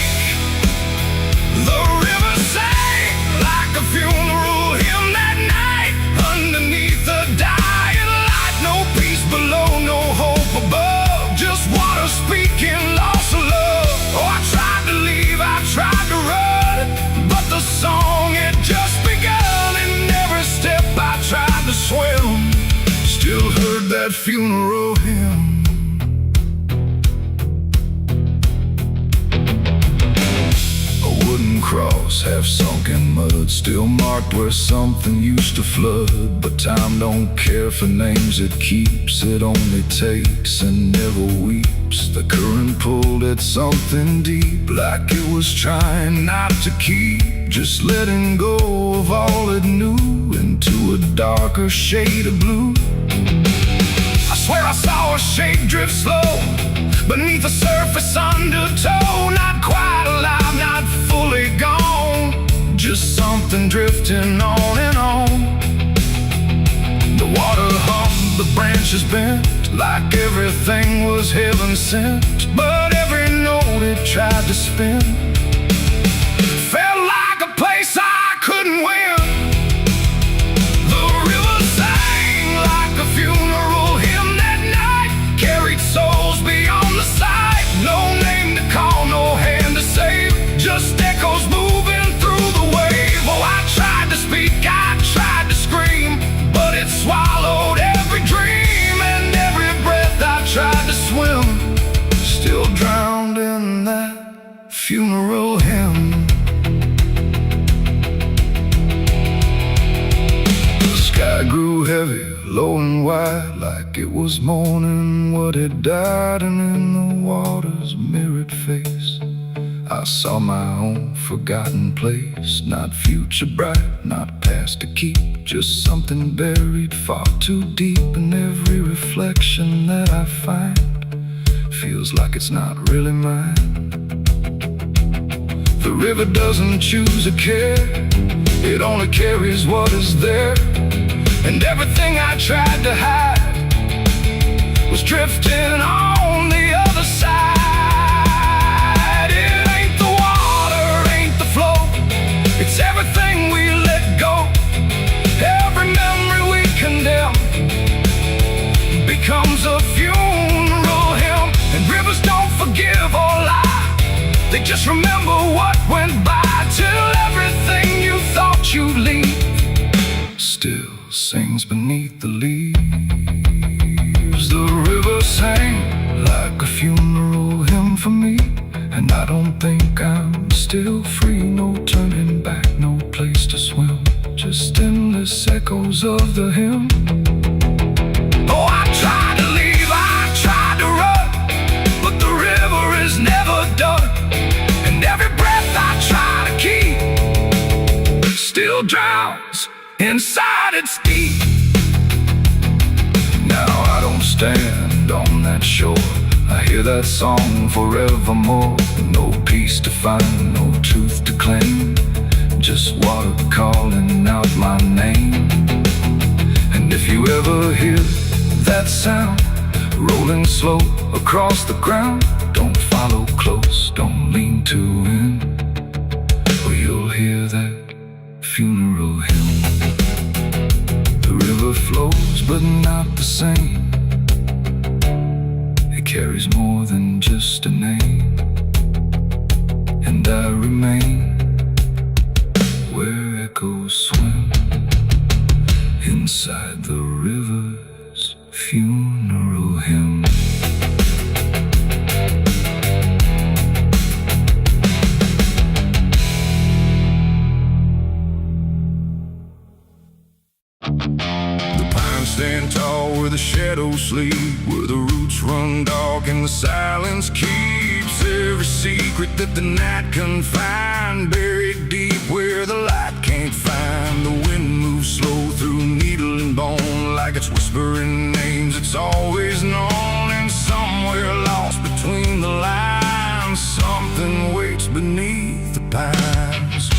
The river sang like a funeral hymn that night, underneath the dying light. No peace below, no hope above, just water speaking loss of love. Oh, I tried to leave, I tried to run, but the song had just begun, and every step I tried to swim still heard that funeral hymn. A wooden cross, half sunk in mud, still marked where something used to flood. But time don't care for names it keeps, it only takes and never weeps. The current pulled at something deep, like it was trying not to keep, just letting go of all it knew into a darker shade of blue. I swear I saw a shape drift slow beneath the surface undertow, not quite alive, not fully gone, just something drifting on and on. The water hummed, the branches bent, like everything was heaven sent, but every note it tried to spin felt like a place I couldn't win. The river sang like a funeral hymn that night, carried souls beyond the sight. No name to call, no hand to save, just echoes moving through the wave. Oh, I tried to speak, I tried to scream, but it swallowed every dream, and every breath I tried to swim still drowned in that funeral hymn. The sky grew heavy, low and wide, like it was mourning what had died, and in the water's mirrored face I saw my own forgotten place. Not future bright, not past to keep, just something buried far too deep. And every reflection that I find feels like it's not really mine. The river doesn't choose a care, it only carries what is there. And everything I tried to hide was drifting on the other side. It ain't the water, ain't the flow, it's everything we let go. Every memory we condemn becomes a funeral hymn. And rivers don't forgive or lie, they just remember what went by, till everything you thought you'd leave still sings beneath the leaves. The river sang like a funeral hymn for me, and I don't think I'm still free. No turning back, no place to swim, just endless echoes of the hymn. Oh, I tried to leave, I tried to run, but the river is never done, and every breath I try to keep still drowns in inside it's deep. Now I don't stand on that shore. I hear that song forevermore. No peace to find, no truth to claim, just water calling out my name. And if you ever hear that sound rolling slow across the ground, don't follow close, don't lean too in, or you'll hear that funeral hymn. The river flows but not the same. It carries more than just a name. And I remain where echoes swim inside the river's funeral hymn. The pines stand tall where the shadows sleep, where the roots run dark and the silence keeps every secret that the night can find. Buried deep where the light can't find. The wind moves slow through needle and bone, like it's whispering names it's always known. And somewhere lost between the lines, something waits beneath the pines.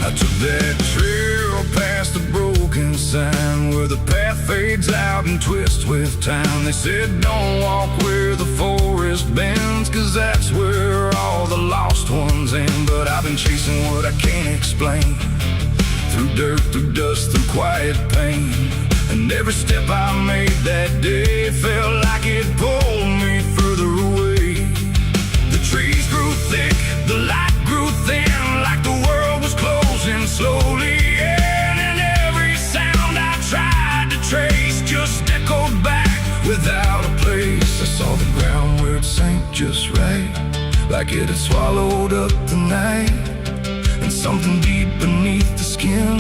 I took that trail past the broken sign, where the path fades out and twists with time. They said don't walk where the forest bends, 'cause that's where all the lost ones end. But I've been chasing what I can't explain, through dirt, through dust, through quiet pain. And every step I made that day felt like it pulled me further away. The trees grew thick, the light grew thin, like the world was closing slowly in. And every sound I tried to trace just echoed back without a place. I saw the ground where it sank just right, like it had swallowed up the night. And something deep beneath the skin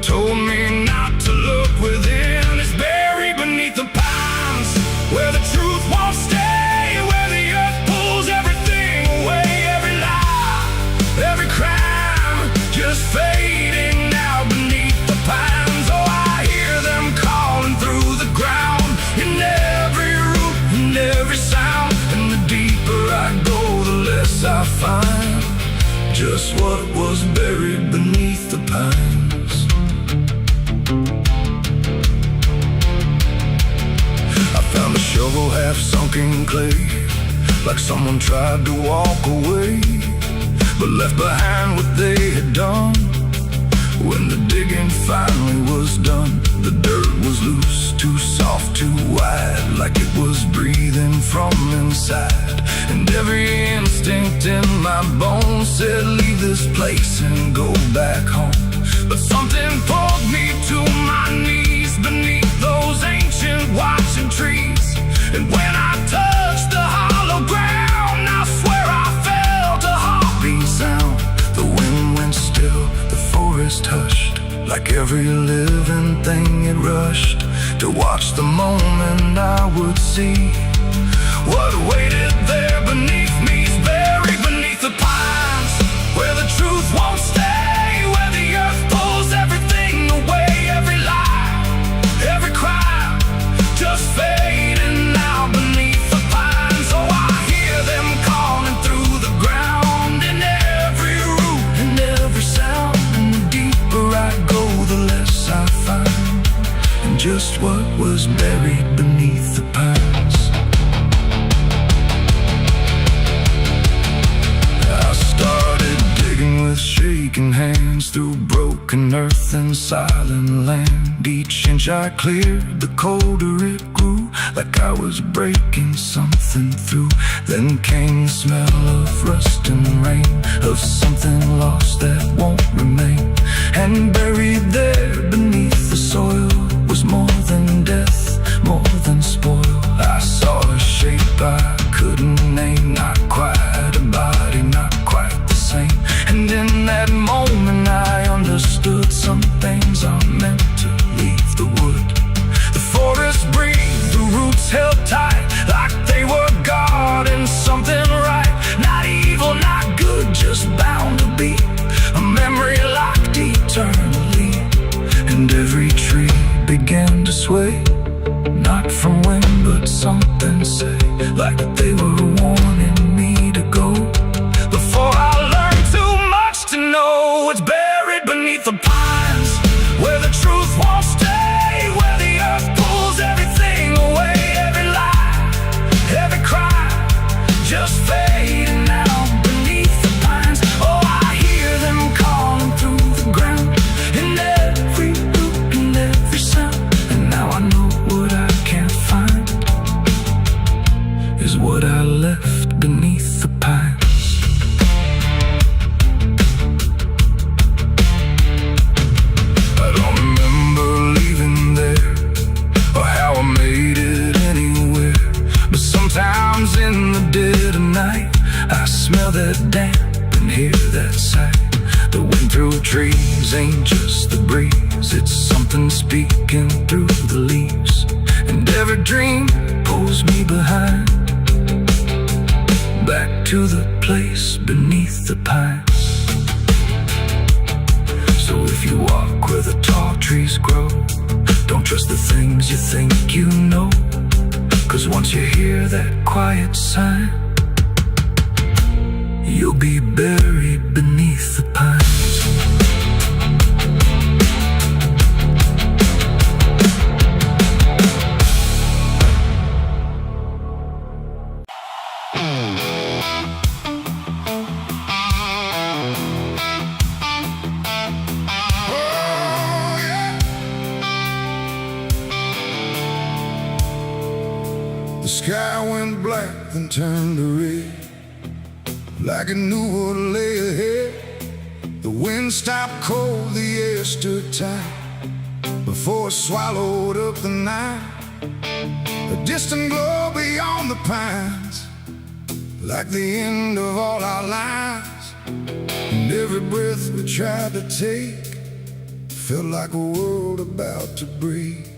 told me not to look within. It's buried beneath the pines, where the truth won't stay, where the earth pulls everything away. Every lie, every crime, just fading now beneath the pines. Oh, I hear them calling through the ground, in every root, in every sound. And the deeper I go, the less I find just what was buried beneath the pines. I found a shovel half sunk in clay, like someone tried to walk away, but left behind what they had done. When the digging finally was done, the dirt was loose, too soft, too wide, like it was breathing from inside. And every instinct in my bones said leave this place and go back home. But something pulled me to my knees beneath those ancient watching trees. And when I touched the hollow ground, I swear I felt a heartbeat sound. The wind went still, the forest hushed, like every living thing it rushed to watch the moment I would see what waited there beneath me. Is buried beneath the pines, where the truth won't stay, where the earth pulls everything away. Every lie, every crime, just fading now beneath the pines. Oh, I hear them calling through the ground, in every root, in every sound. And the deeper I go, the less I find, and just what was buried beneath the pines. I started digging with shaking hands through broken earth and silent land. Each inch I cleared, the colder it grew, like I was breaking something through. Then came the smell of rust and rain, of something lost that won't remain. And buried there beneath the soil was more than death, more than spoil. I saw a shape I couldn't name, not quite a body, not quite the same. And in that moment I understood some things are meant to leave the wood. The forest breathed, the roots held tight, like they were guarding something right. Not evil, not good, just bound heartbeat, a memory locked eternally. And every tree began to sway, not from wind but something say, like they were warning me to go. Before I learned too much to know, it's buried beneath the pines, where the truth won't stay, where the earth pulls everything away. Every lie, every cry, just fading now beneath the pines. Oh, I hear them calling through the ground, in every root and every sound. And now I know what I can't find is what I left beneath the pines. I don't remember leaving there, or how I made it anywhere, but sometimes in the dead of night I smell that damp and hear that sigh. The wind through trees ain't just the breeze, it's something speaking through the leaves. And every dream pulls me behind, back to the place beneath the pines. So if you walk where the tall trees grow, don't trust the things you think you know, 'cause once you hear that quiet sign, you'll be buried beneath the pines. The sky went black, then turned to red, like it knew what lay ahead. The wind stopped cold, the air stood tight, before it swallowed up the night. A distant glow beyond the pines, like the end of all our lives. And every breath we tried to take felt like a world about to break.